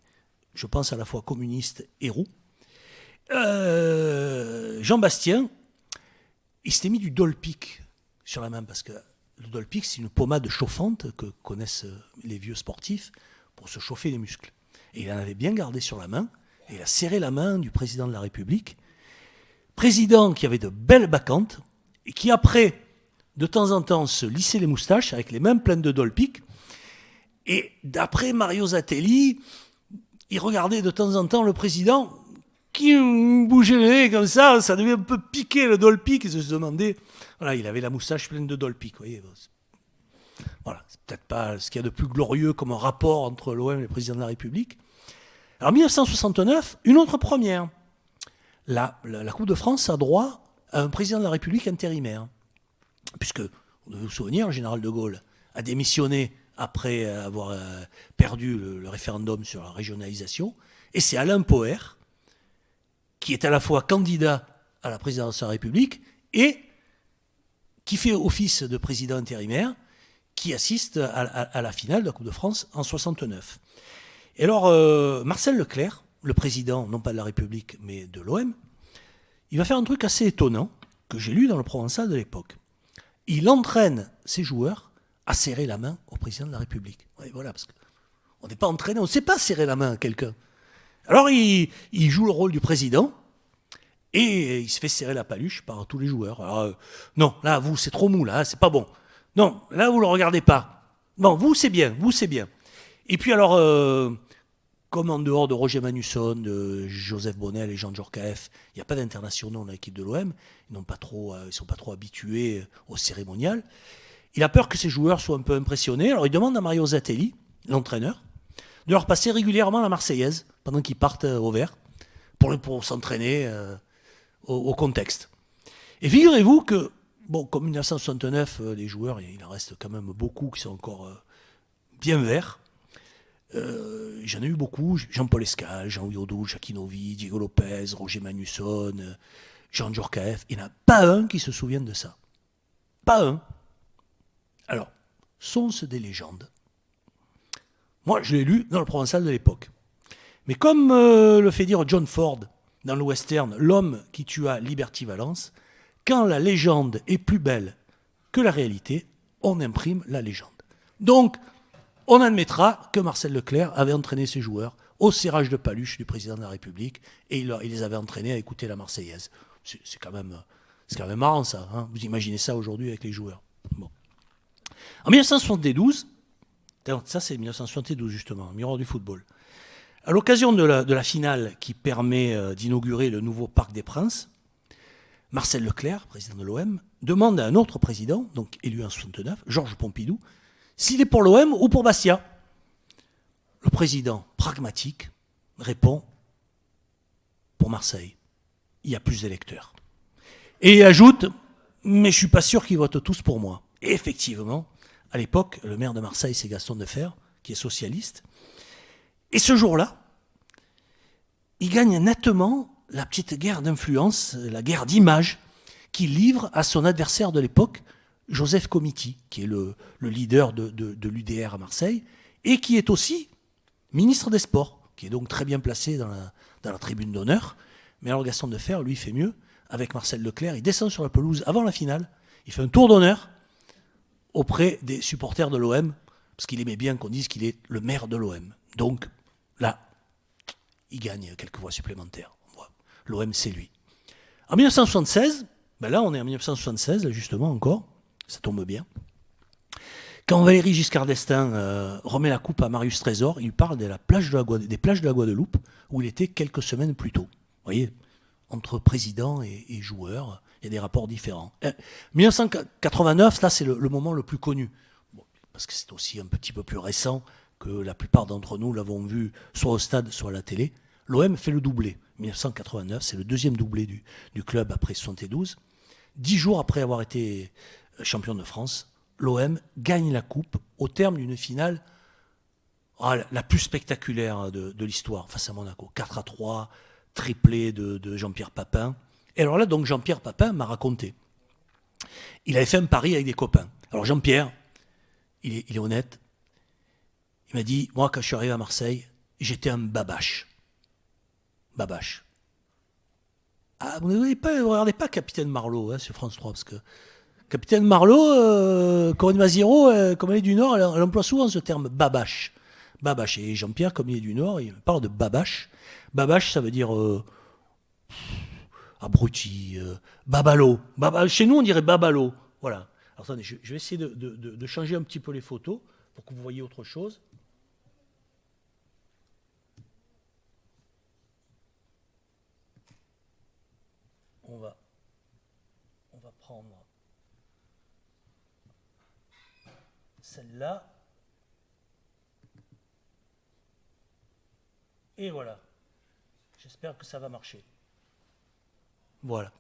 B: je pense, à la fois communiste et roux, Jean Bastien, il s'était mis du Dolpic sur la main, parce que le Dolpic, c'est une pommade chauffante que connaissent les vieux sportifs pour se chauffer les muscles. Et il en avait bien gardé sur la main, et il a serré la main du président de la République, président qui avait de belles bacchantes, et qui après, de temps en temps, se lissait les moustaches avec les mains pleines de Dolpic. Et d'après Mario Zatelli, il regardait de temps en temps le président qui bougeait les nez comme ça devait un peu piquer le Dolpic. Il se demandait, voilà, il avait la moustache pleine de Dolpic. Vous voyez, voilà, c'est peut-être pas ce qu'il y a de plus glorieux comme un rapport entre l'OM et le président de la République. Alors, en 1969, une autre première. La Coupe de France a droit à un président de la République intérimaire. Puisque, vous devez vous souvenir, le général de Gaulle a démissionné après avoir perdu le référendum sur la régionalisation. Et c'est Alain Poher, qui est à la fois candidat à la présidence de la République et qui fait office de président intérimaire, qui assiste à la finale de la Coupe de France en 69. Et alors, Marcel Leclerc, le président, non pas de la République, mais de l'OM, il va faire un truc assez étonnant, que j'ai lu dans le Provençal de l'époque. Il entraîne ses joueurs à serrer la main au président de la République. Ouais, voilà, parce qu'on n'est pas entraîné, on ne sait pas serrer la main à quelqu'un. Alors, il joue le rôle du président, et il se fait serrer la paluche par tous les joueurs. Alors, non, là, vous, c'est trop mou, là, c'est pas bon. Non, là, vous ne le regardez pas. Non, vous, c'est bien, vous, c'est bien. Et puis alors, comme en dehors de Roger Manusson, de Joseph Bonnel et Jean Djorkaeff, il n'y a pas d'internationaux dans l'équipe de l'OM, ils ne sont pas trop habitués au cérémonial, il a peur que ses joueurs soient un peu impressionnés, alors il demande à Mario Zatelli, l'entraîneur, de leur passer régulièrement la Marseillaise, pendant qu'ils partent au vert, pour s'entraîner au contexte. Et figurez-vous que, bon, comme 1969, les joueurs, il en reste quand même beaucoup qui sont encore bien verts. J'en ai eu beaucoup, Jean-Paul Escal, Jean Yodou, Jacquinovi, Diego Lopez, Roger Manusson, Jean Djorkaeff. Il n'y en a pas un qui se souvienne de ça. Pas un. Alors, sont-ce des légendes? Moi, je l'ai lu dans le Provençal de l'époque. Mais comme le fait dire John Ford dans le western L'homme qui tua Liberty Valance, quand la légende est plus belle que la réalité, on imprime la légende. Donc, on admettra que Marcel Leclerc avait entraîné ses joueurs au serrage de paluche du président de la République et il les avait entraînés à écouter la Marseillaise. C'est quand même marrant ça. Hein, vous imaginez ça aujourd'hui avec les joueurs. Bon. En 1972, ça c'est 1972 justement, miroir du football. À l'occasion de la finale qui permet d'inaugurer le nouveau Parc des Princes, Marcel Leclerc, président de l'OM, demande à un autre président, donc élu en 69, Georges Pompidou, s'il est pour l'OM ou pour Bastia. Le président, pragmatique, répond pour Marseille. Il y a plus d'électeurs. Et il ajoute, mais je ne suis pas sûr qu'ils votent tous pour moi. Et effectivement, à l'époque, le maire de Marseille, c'est Gaston Defferre, qui est socialiste. Et ce jour-là, il gagne nettement la petite guerre d'influence, la guerre d'image, qu'il livre à son adversaire de l'époque, Joseph Comiti, qui est le leader de l'UDR à Marseille, et qui est aussi ministre des Sports, qui est donc très bien placé dans la tribune d'honneur. Mais alors Gaston Defferre, lui, fait mieux. Avec Marcel Leclerc, il descend sur la pelouse avant la finale, il fait un tour d'honneur auprès des supporters de l'OM, parce qu'il aimait bien qu'on dise qu'il est le maire de l'OM. Donc là, il gagne quelques voix supplémentaires. L'OM, c'est lui. En 1976, ben là on est en 1976, justement encore, ça tombe bien. Quand Valéry Giscard d'Estaing remet la coupe à Marius Trésor, il parle des plages de la Guadeloupe, où il était quelques semaines plus tôt. Vous voyez, entre président et joueur, il y a des rapports différents. 1989, là c'est le moment le plus connu, bon, parce que c'est aussi un petit peu plus récent que la plupart d'entre nous l'avons vu soit au stade, soit à la télé. L'OM fait le doublé. 1989, c'est le deuxième doublé du club après 72. 10 jours après avoir été champion de France, l'OM gagne la coupe au terme d'une finale la plus spectaculaire de l'histoire face à Monaco. 4-3, triplé de Jean-Pierre Papin. Et alors là, donc Jean-Pierre Papin m'a raconté. Il avait fait un pari avec des copains. Alors Jean-Pierre, il est honnête. Il m'a dit, moi quand je suis arrivé à Marseille, j'étais un babache. Babache. Ah, vous ne regardez pas Capitaine Marlowe sur France 3, parce que Capitaine Marlowe, Corinne Maziro, comme elle est du Nord, elle emploie souvent ce terme babache. Babache. Et Jean-Pierre, comme il est du Nord, il parle de babache. Babache, ça veut dire abruti, babalo. Chez nous, on dirait babalo. Voilà. Alors attendez, je vais essayer de changer un petit peu les photos pour que vous voyez autre chose. On va prendre celle-là. Et voilà. J'espère que ça va marcher. Voilà.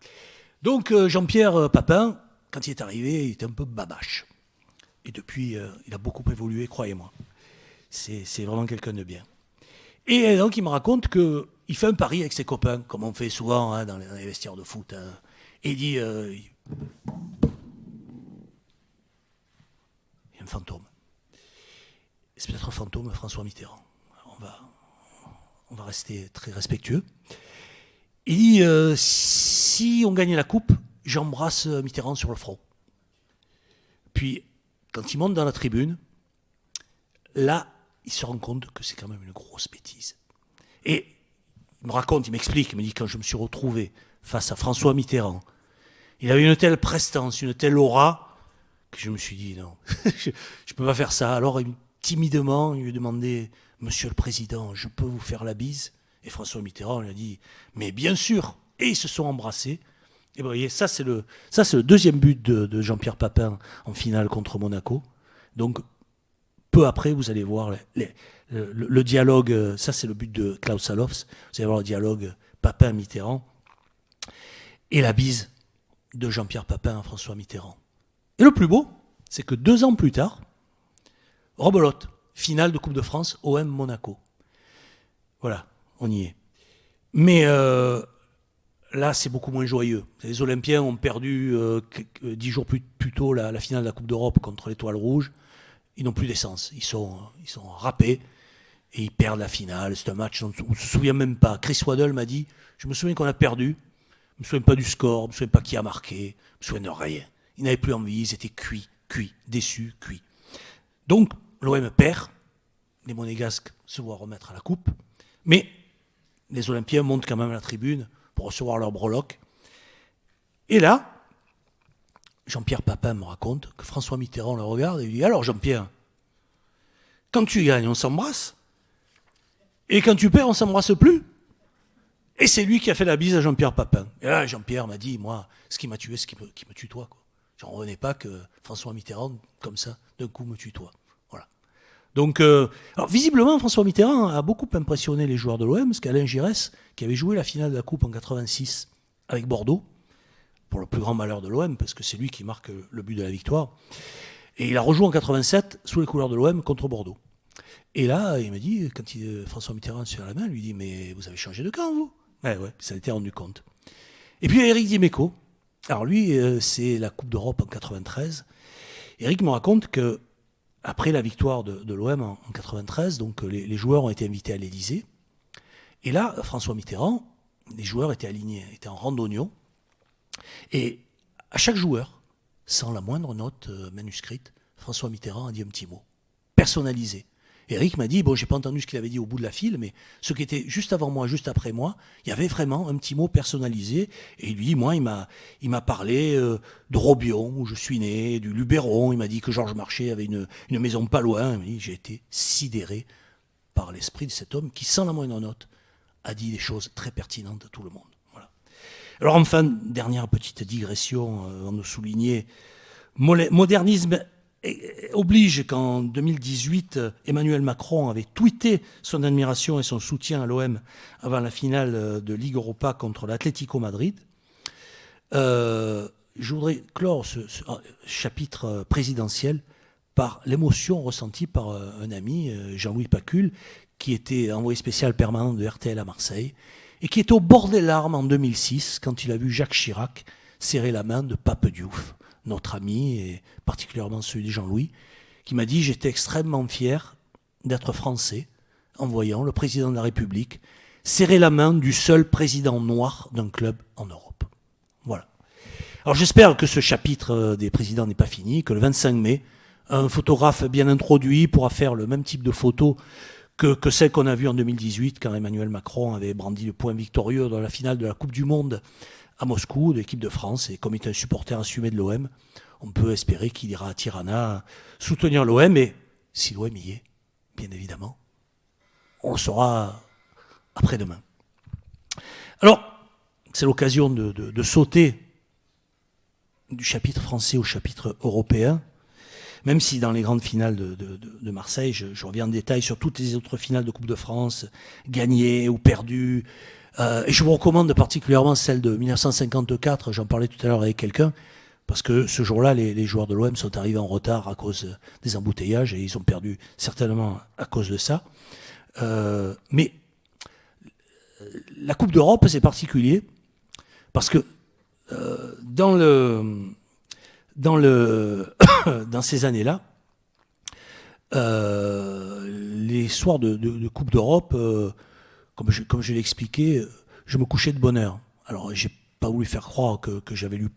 B: Donc Jean-Pierre Papin, quand il est arrivé, il était un peu babache. Et depuis, il a beaucoup évolué, croyez-moi. C'est vraiment quelqu'un de bien. Et donc il me raconte qu'il fait un pari avec ses copains, comme on fait souvent dans les vestiaires de foot. Et il dit, il y a un fantôme. C'est peut-être un fantôme, François Mitterrand. On va rester très respectueux. Il dit, si on gagne la coupe, j'embrasse Mitterrand sur le front. Puis, quand il monte dans la tribune, là, il se rend compte que c'est quand même une grosse bêtise. Et il me raconte, il m'explique, il me dit, quand je me suis retrouvé face à François Mitterrand, il avait une telle prestance, une telle aura, que je me suis dit, non, je ne peux pas faire ça. Alors, timidement, il lui a demandé, Monsieur le Président, je peux vous faire la bise? Et François Mitterrand lui a dit, mais bien sûr. Et ils se sont embrassés. Et vous voyez, ça c'est le deuxième but de Jean-Pierre Papin en finale contre Monaco. Donc, peu après, vous allez voir le dialogue, ça c'est le but de Klaus Salofs, vous allez voir le dialogue Papin-Mitterrand et la bise de Jean-Pierre Papin à François Mitterrand. Et le plus beau, c'est que 2 ans plus tard, rebelote, finale de Coupe de France, OM Monaco. Voilà, on y est. Mais là, c'est beaucoup moins joyeux. Les Olympiens ont perdu 10 jours plus tôt la finale de la Coupe d'Europe contre l'Étoile Rouge. Ils n'ont plus d'essence. Ils sont râpés. Et ils perdent la finale. C'est un match dont on ne se souvient même pas. Chris Waddle m'a dit, je me souviens qu'on a perdu. Je me souviens pas du score, je me souviens pas qui a marqué, je me souviens de rien. Ils n'avaient plus envie, ils étaient cuits, déçus, cuits. Donc, l'OM perd, les Monégasques se voient remettre à la coupe, mais les Olympiens montent quand même à la tribune pour recevoir leur breloque. Et là, Jean-Pierre Papin me raconte que François Mitterrand le regarde et lui dit « Alors Jean-Pierre, quand tu gagnes, on s'embrasse, et quand tu perds, on s'embrasse plus ?» Et c'est lui qui a fait la bise à Jean-Pierre Papin. Et là, Jean-Pierre m'a dit, moi, ce qui m'a tué, c'est qui me tutoie, quoi. J'en revenais pas que François Mitterrand, comme ça, d'un coup, me tutoie. Voilà. Donc, alors, visiblement, François Mitterrand a beaucoup impressionné les joueurs de l'OM, parce qu'Alain Giresse, qui avait joué la finale de la Coupe en 86 avec Bordeaux, pour le plus grand malheur de l'OM, parce que c'est lui qui marque le but de la victoire, et il a rejoué en 87 sous les couleurs de l'OM contre Bordeaux. Et là, il m'a dit, quand François Mitterrand se serre la main, il lui dit, mais vous avez changé de camp, vous ? Ouais, ça a été rendu compte. Et puis Éric Dimeco, alors lui, c'est la Coupe d'Europe en 93. Éric me raconte que après la victoire de l'OM en 93, donc les joueurs ont été invités à l'Élysée. Et là, François Mitterrand, les joueurs étaient alignés, étaient en rang d'oignon. Et à chaque joueur, sans la moindre note manuscrite, François Mitterrand a dit un petit mot, personnalisé. Eric m'a dit, bon, j'ai pas entendu ce qu'il avait dit au bout de la file, mais ce qui était juste avant moi, juste après moi, il y avait vraiment un petit mot personnalisé. Et lui, moi, il m'a parlé de Robion, où je suis né, du Luberon. Il m'a dit que Georges Marchais avait une maison pas loin. Il m'a dit, j'ai été sidéré par l'esprit de cet homme qui, sans la moindre note, a dit des choses très pertinentes à tout le monde. Voilà. Alors enfin, dernière petite digression, on nous soulignait, modernisme oblige qu'en 2018, Emmanuel Macron avait tweeté son admiration et son soutien à l'OM avant la finale de Ligue Europa contre l'Atlético Madrid. Je voudrais clore ce chapitre présidentiel par l'émotion ressentie par un ami, Jean-Louis Pacul, qui était envoyé spécial permanent de RTL à Marseille, et qui était au bord des larmes en 2006 quand il a vu Jacques Chirac serrer la main de Pape Diouf, notre ami, et particulièrement celui de Jean-Louis, qui m'a dit « J'étais extrêmement fier d'être français en voyant le président de la République serrer la main du seul président noir d'un club en Europe. » Voilà. Alors j'espère que ce chapitre des présidents n'est pas fini, que le 25 mai, un photographe bien introduit pourra faire le même type de photo que celle qu'on a vue en 2018 quand Emmanuel Macron avait brandi le point victorieux dans la finale de la Coupe du Monde à Moscou, de l'équipe de France, et comme il est un supporter assumé de l'OM, on peut espérer qu'il ira à Tirana soutenir l'OM, et si l'OM y est, bien évidemment, on le saura après-demain. Alors, c'est l'occasion de sauter du chapitre français au chapitre européen, même si dans les grandes finales de Marseille, je reviens en détail sur toutes les autres finales de Coupe de France, gagnées ou perdues. Et je vous recommande particulièrement celle de 1954, j'en parlais tout à l'heure avec quelqu'un, parce que ce jour-là, les joueurs de l'OM sont arrivés en retard à cause des embouteillages et ils ont perdu certainement à cause de ça. Mais la Coupe d'Europe, c'est particulier, parce que dans ces années-là, les soirs de Coupe d'Europe, comme je l'ai expliqué, je me couchais de bonne heure. Alors, j'ai pas voulu faire croire que j'avais lu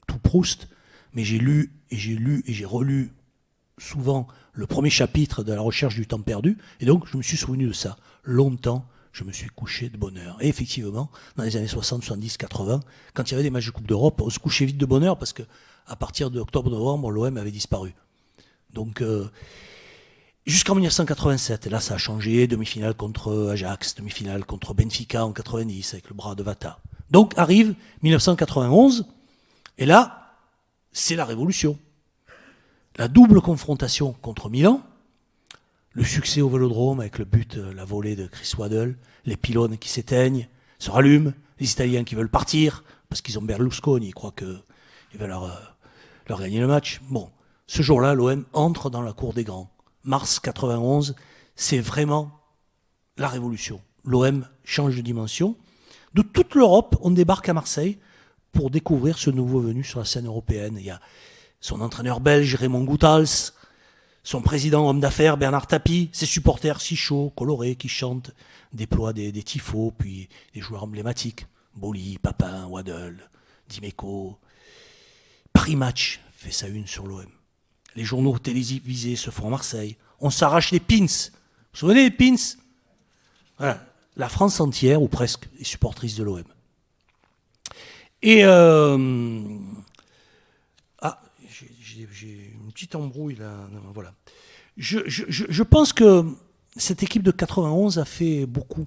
B: tout Proust, mais j'ai lu et j'ai relu souvent le premier chapitre de La Recherche du temps perdu, et donc je me suis souvenu de ça. Longtemps, je me suis couché de bonne heure. Et effectivement, dans les années 60, 70, 80, quand il y avait des matchs de Coupe d'Europe, on se couchait vite de bonne heure parce que à partir d'octobre-novembre, l'OM avait disparu. Donc, jusqu'en 1987, et là ça a changé, demi-finale contre Ajax, demi-finale contre Benfica en 90 avec le bras de Vata. Donc arrive 1991, et là, c'est la révolution. La double confrontation contre Milan, le succès au Vélodrome avec le but, la volée de Chris Waddle, les pylônes qui s'éteignent, se rallument, les Italiens qui veulent partir, parce qu'ils ont Berlusconi, ils croient qu'il va leur gagner le match. Bon, ce jour-là, l'OM entre dans la cour des grands. Mars 91, c'est vraiment la révolution. L'OM change de dimension. De toute l'Europe, on débarque à Marseille pour découvrir ce nouveau venu sur la scène européenne. Il y a son entraîneur belge, Raymond Goethals, Son président, homme d'affaires, Bernard Tapie, ses supporters si chauds, colorés, qui chantent, déploient des tifos, puis des joueurs emblématiques. Boli, Papin, Waddle, Dimeco. Paris Match fait sa une sur l'OM. Les journaux télévisés se font à Marseille. On s'arrache les pins. Vous vous souvenez des pins? Voilà. La France entière, ou presque, est supportrice de l'OM. Et... j'ai une petite embrouille là. Voilà. Je pense que cette équipe de 91 a fait beaucoup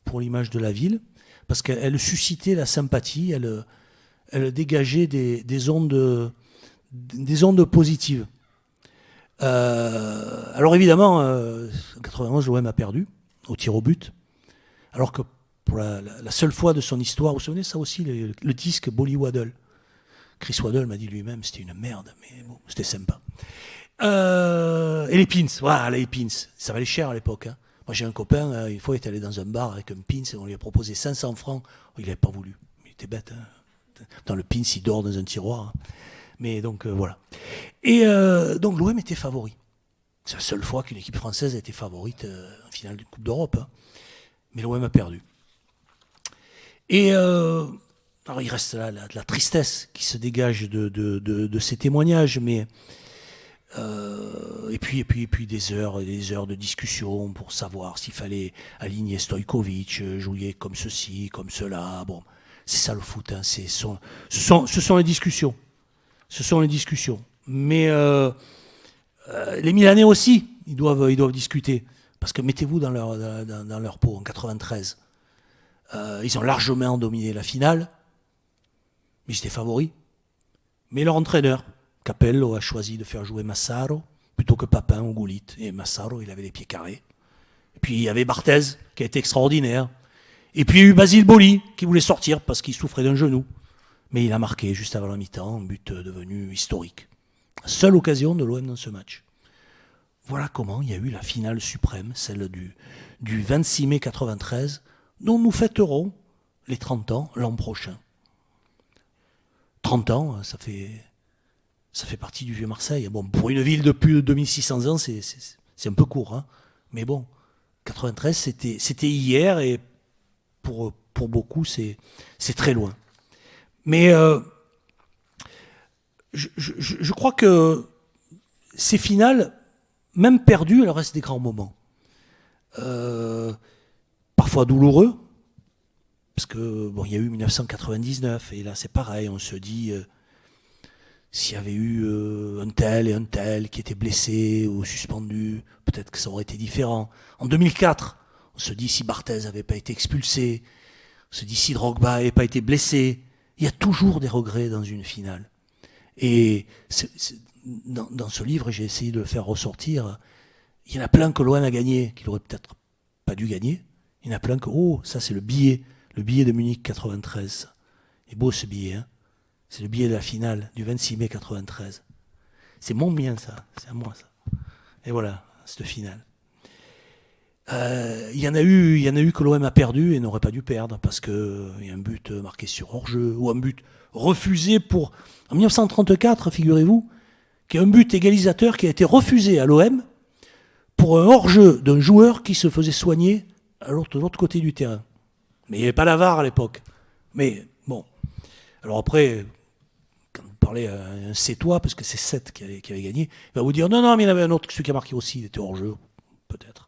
B: pour l'image de la ville, parce qu'elle suscitait la sympathie, elle dégageait des ondes positives. Alors évidemment, en 91, l'OM a perdu au tir au but, alors que pour la seule fois de son histoire, vous vous souvenez ça aussi, le disque Bolly Waddle. Chris Waddle m'a dit lui-même, c'était une merde, mais bon, c'était sympa. Et les pins, voilà, les pins, ça valait cher à l'époque. Hein. Moi j'ai un copain, une fois il est allé dans un bar avec un pins, et on lui a proposé 500 francs, il n'avait pas voulu, il était bête. Hein. Dans le pins, il dort dans un tiroir. Hein. Mais donc voilà. Et donc l'OM était favori. C'est la seule fois qu'une équipe française a été favorite en finale de Coupe d'Europe. Hein. Mais l'OM a perdu. Et alors il reste là la tristesse qui se dégage de ces témoignages, mais et puis des heures de discussion pour savoir s'il fallait aligner Stojkovic, jouer comme ceci, comme cela. Bon, c'est ça le foot. Hein. Ce sont les discussions. Ce sont les discussions. Mais les Milanais aussi, ils doivent discuter. Parce que mettez-vous dans leur peau en 93. Ils ont largement dominé la finale. Mais ils étaient favoris. Mais leur entraîneur, Capello, a choisi de faire jouer Massaro plutôt que Papin ou Goulit. Et Massaro, il avait les pieds carrés. Et puis il y avait Barthez, qui a été extraordinaire. Et puis il y a eu Basile Boli, qui voulait sortir parce qu'il souffrait d'un genou. Mais il a marqué juste avant la mi-temps, un but devenu historique. Seule occasion de l'OM dans ce match. Voilà comment il y a eu la finale suprême, celle du 26 mai 93, dont nous fêterons les 30 ans l'an prochain. 30 ans, ça fait partie du vieux Marseille. Bon, pour une ville de plus de 2600 ans, c'est un peu court. Hein. Mais bon, 93, c'était hier et pour beaucoup, c'est très loin. Mais je crois que ces finales, même perdues, elles restent des grands moments. Parfois douloureux, parce que bon, il y a eu 1999, et là c'est pareil, on se dit s'il y avait eu un tel et un tel qui étaient blessés ou suspendus, peut-être que ça aurait été différent. En 2004, on se dit si Barthez n'avait pas été expulsé, on se dit si Drogba n'avait pas été blessé. Il y a toujours des regrets dans une finale. Et dans ce livre, j'ai essayé de le faire ressortir. Il y en a plein que l'OM a gagné, qu'il n'aurait peut-être pas dû gagner. Il y en a plein que, ça c'est le billet de Munich 93. Il est beau ce billet, hein. C'est le billet de la finale du 26 mai 93. C'est mon bien, ça. C'est à moi, ça. Et voilà, cette finale. Il y en a eu que l'OM a perdu et n'aurait pas dû perdre parce qu'il y a un but marqué sur hors-jeu ou un but refusé en 1934, figurez-vous, qu'il y a un but égalisateur qui a été refusé à l'OM pour un hors-jeu d'un joueur qui se faisait soigner de l'autre côté du terrain. Mais il n'y avait pas la VAR à l'époque. Mais bon. Alors après, quand vous parlez à un Sétois, parce que c'est 7 qui avait gagné, il va vous dire non, mais il y en avait un autre, celui qui a marqué aussi, il était hors-jeu, peut-être.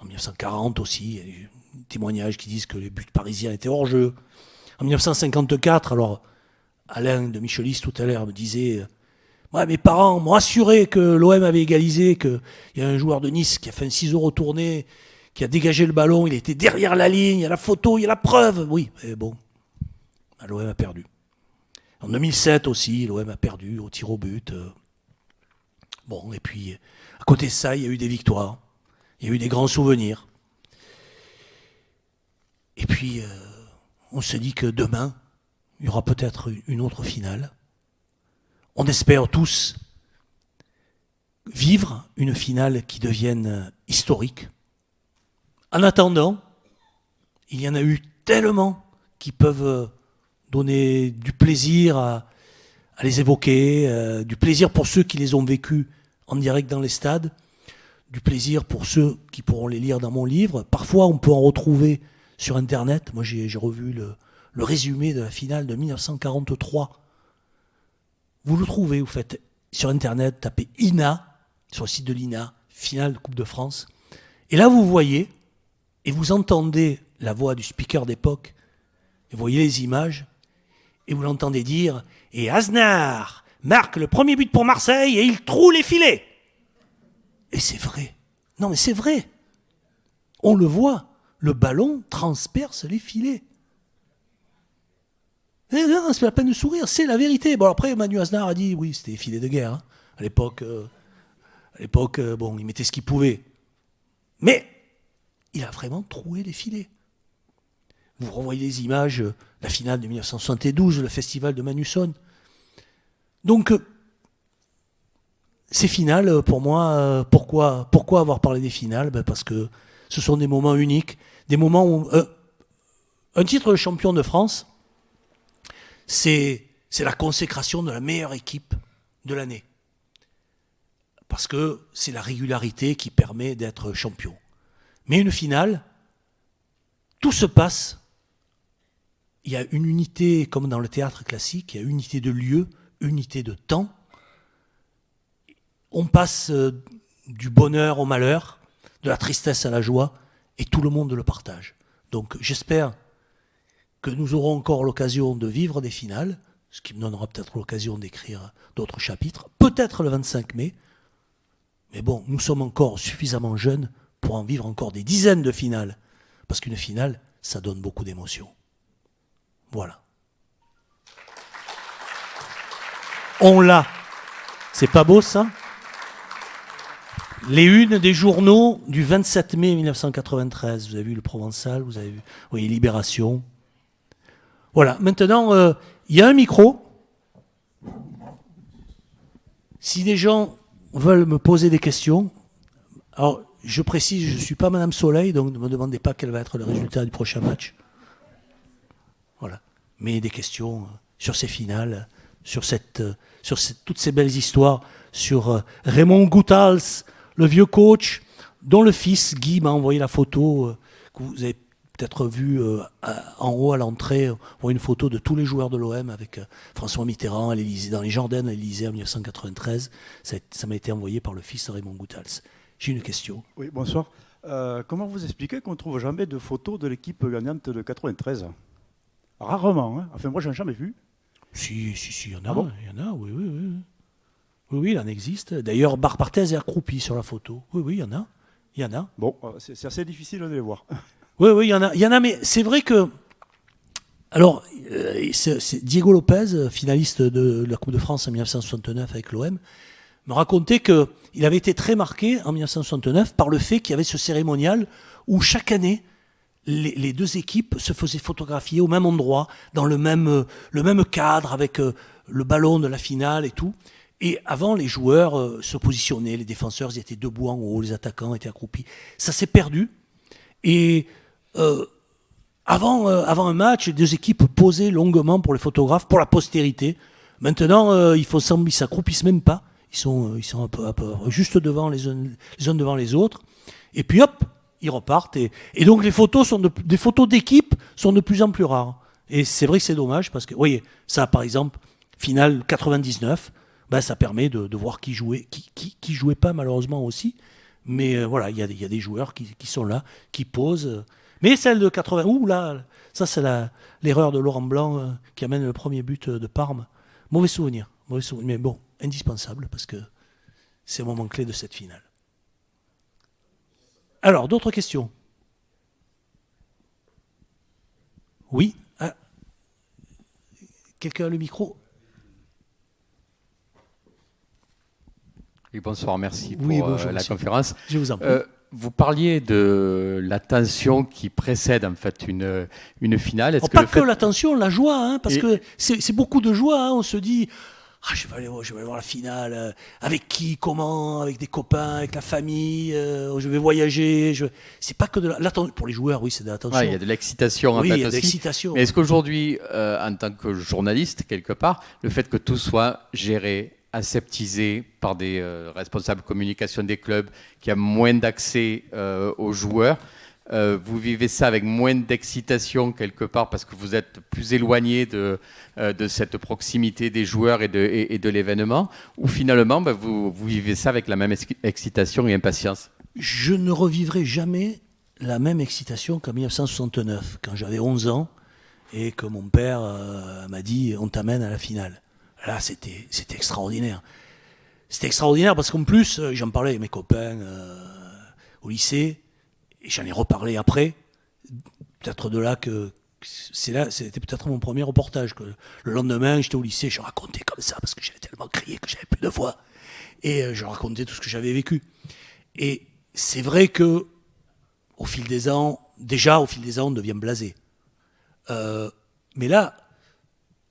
B: En 1940 aussi, il y a des témoignages qui disent que les buts parisiens étaient hors jeu. En 1954, alors Alain de Michelis tout à l'heure me disait mes parents m'ont assuré que l'OM avait égalisé, qu'il y a un joueur de Nice qui a fait un ciseau retourné, qui a dégagé le ballon, il était derrière la ligne, il y a la photo, il y a la preuve. Oui, mais bon, l'OM a perdu. En 2007 aussi, l'OM a perdu au tir au but. Bon, et puis à côté de ça, il y a eu des victoires. Il y a eu des grands souvenirs. Et puis, on se dit que demain, il y aura peut-être une autre finale. On espère tous vivre une finale qui devienne historique. En attendant, il y en a eu tellement qui peuvent donner du plaisir à les évoquer, du plaisir pour ceux qui les ont vécus en direct dans les stades, du plaisir pour ceux qui pourront les lire dans mon livre. Parfois, on peut en retrouver sur Internet. Moi, j'ai revu le résumé de la finale de 1943. Vous le trouvez, vous faites sur Internet, tapez INA, sur le site de l'INA, finale de Coupe de France. Et là, vous voyez, et vous entendez la voix du speaker d'époque, et vous voyez les images, et vous l'entendez dire « Et Aznar marque le premier but pour Marseille et il troue les filets !» Et c'est vrai. Non, mais c'est vrai. On le voit, le ballon transperce les filets. Et non, c'est pas la peine de sourire, c'est la vérité. Bon, après, Manu Aznar a dit, oui, c'était des filets de guerre. Hein. À l'époque, bon, il mettait ce qu'il pouvait. Mais il a vraiment troué les filets. Vous revoyez les images, la finale de 1972, le festival de Manusson. Donc, ces finales, pour moi, pourquoi avoir parlé des finales ? Parce que ce sont des moments uniques, des moments où un titre de champion de France, c'est la consécration de la meilleure équipe de l'année. Parce que c'est la régularité qui permet d'être champion. Mais une finale, tout se passe. Il y a une unité, comme dans le théâtre classique, il y a unité de lieu, unité de temps. On passe du bonheur au malheur, de la tristesse à la joie, et tout le monde le partage. Donc j'espère que nous aurons encore l'occasion de vivre des finales, ce qui me donnera peut-être l'occasion d'écrire d'autres chapitres, peut-être le 25 mai, mais bon, nous sommes encore suffisamment jeunes pour en vivre encore des dizaines de finales, parce qu'une finale, ça donne beaucoup d'émotions. Voilà. On l'a. C'est pas beau, ça ? Les unes des journaux du 27 mai 1993. Vous avez vu le Provençal, vous avez vu, oui, Libération. Voilà. Maintenant, il y a un micro. Si des gens veulent me poser des questions, alors je précise, je ne suis pas Madame Soleil, donc ne me demandez pas quel va être le résultat du prochain match. Voilà. Mais des questions sur ces finales, sur toutes ces belles histoires, sur Raymond Goethals, le vieux coach, dont le fils Guy m'a envoyé la photo que vous avez peut-être vue en haut à l'entrée. On voit une photo de tous les joueurs de l'OM avec François Mitterrand à l'Élysée, dans les jardins à l'Élysée en 1993. Ça m'a été envoyé par le fils de Raymond Goethals. J'ai une question.
C: Oui, bonsoir. Comment vous expliquez qu'on ne trouve jamais de photos de l'équipe gagnante de 93 ? Rarement, hein. Enfin, moi, je n'en ai jamais vu.
B: Si, il y en a.
C: Ah bon ?
B: Il y en a, oui. Oui, il en existe. D'ailleurs, Barthez est accroupi sur la photo. Oui, il y en a. Il y en a.
C: Bon, c'est assez difficile de les voir.
B: Oui, il y en a. Il y en a, mais c'est vrai que... Alors, c'est Diego Lopez, finaliste de la Coupe de France en 1969 avec l'OM, me racontait qu'il avait été très marqué en 1969 par le fait qu'il y avait ce cérémonial où chaque année, les deux équipes se faisaient photographier au même endroit, dans le même cadre, avec le ballon de la finale et tout. Et avant, les joueurs se positionnaient, les défenseurs ils étaient debout en haut, les attaquants étaient accroupis. Ça s'est perdu. Et avant un match, les deux équipes posaient longuement pour les photographes, pour la postérité. Maintenant, ils s'accroupissent même pas. Ils sont un peu juste devant les uns devant les autres. Et puis hop, ils repartent. Et donc les photos des photos d'équipe sont de plus en plus rares. Et c'est vrai que c'est dommage parce que, vous voyez, ça par exemple, finale 99, ça permet de voir qui jouait pas malheureusement aussi. Mais voilà, il y a des joueurs qui sont là, qui posent. Mais celle de 80, là, ça c'est l'erreur de Laurent Blanc qui amène le premier but de Parme. Mauvais souvenir. Mais bon, indispensable parce que c'est un moment clé de cette finale. Alors, d'autres questions ? Oui ? Quelqu'un a le micro ?
D: Oui, bonsoir, merci pour
B: bonjour,
D: la conférence.
B: Je vous en prie.
D: Vous parliez de la tension qui précède en fait une finale. Est-ce
B: pas que la tension, la joie, parce que c'est beaucoup de joie. Hein. On se dit, je vais aller voir la finale. Avec qui, comment, avec des copains, avec la famille. Je vais voyager. C'est pas que de l'attention. Pour les joueurs, oui, c'est de l'attention.
D: Il y a de l'excitation en fait
B: il y a de
D: aussi.
B: l'excitation.
D: Mais est-ce qu'aujourd'hui, en tant que journaliste quelque part, le fait que tout soit géré aseptisé par des responsables communication des clubs, qui a moins d'accès aux joueurs. Vous vivez ça avec moins d'excitation quelque part parce que vous êtes plus éloigné de cette proximité des joueurs et de l'événement, ou finalement vous vivez ça avec la même excitation et impatience?
B: Je ne revivrai jamais la même excitation qu'en 1969, quand j'avais 11 ans et que mon père m'a dit on t'amène à la finale. Là, c'était extraordinaire. C'était extraordinaire parce qu'en plus, j'en parlais avec mes copains au lycée, et j'en ai reparlé après. Peut-être de là que c'était peut-être mon premier reportage. Que le lendemain, j'étais au lycée, je racontais comme ça parce que j'avais tellement crié que j'avais plus de voix. Et je racontais tout ce que j'avais vécu. Et c'est vrai que au fil des ans, on devient blasé. Mais là,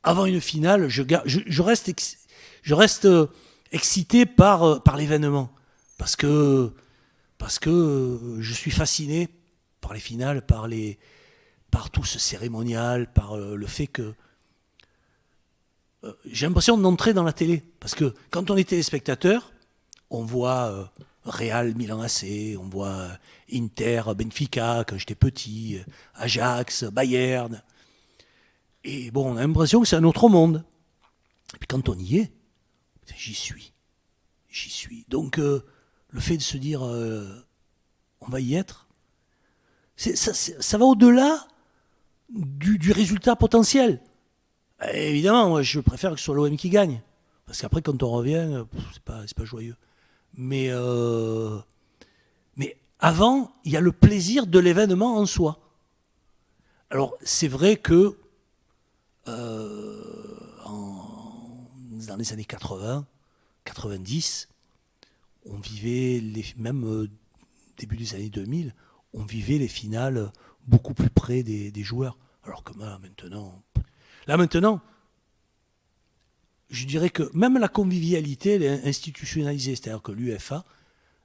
B: avant une finale, je reste excité par l'événement. Parce que je suis fasciné par les finales, par tout ce cérémonial, par le fait que j'ai l'impression d'entrer dans la télé. Parce que quand on est téléspectateur, on voit Real, Milan AC, on voit Inter, Benfica, quand j'étais petit, Ajax, Bayern. Et bon, on a l'impression que c'est un autre monde. Et puis quand on y est, j'y suis. Donc le fait de se dire on va y être, ça va au-delà du résultat potentiel. Et évidemment, moi, je préfère que ce soit l'OM qui gagne. Parce qu'après, quand on revient, c'est pas joyeux. Mais avant, il y a le plaisir de l'événement en soi. Alors, c'est vrai que dans les années 80, 90, on vivait, même début des années 2000, on vivait les finales beaucoup plus près des joueurs. Alors que là maintenant, je dirais que même la convivialité, elle est institutionnalisée. C'est-à-dire que l'UEFA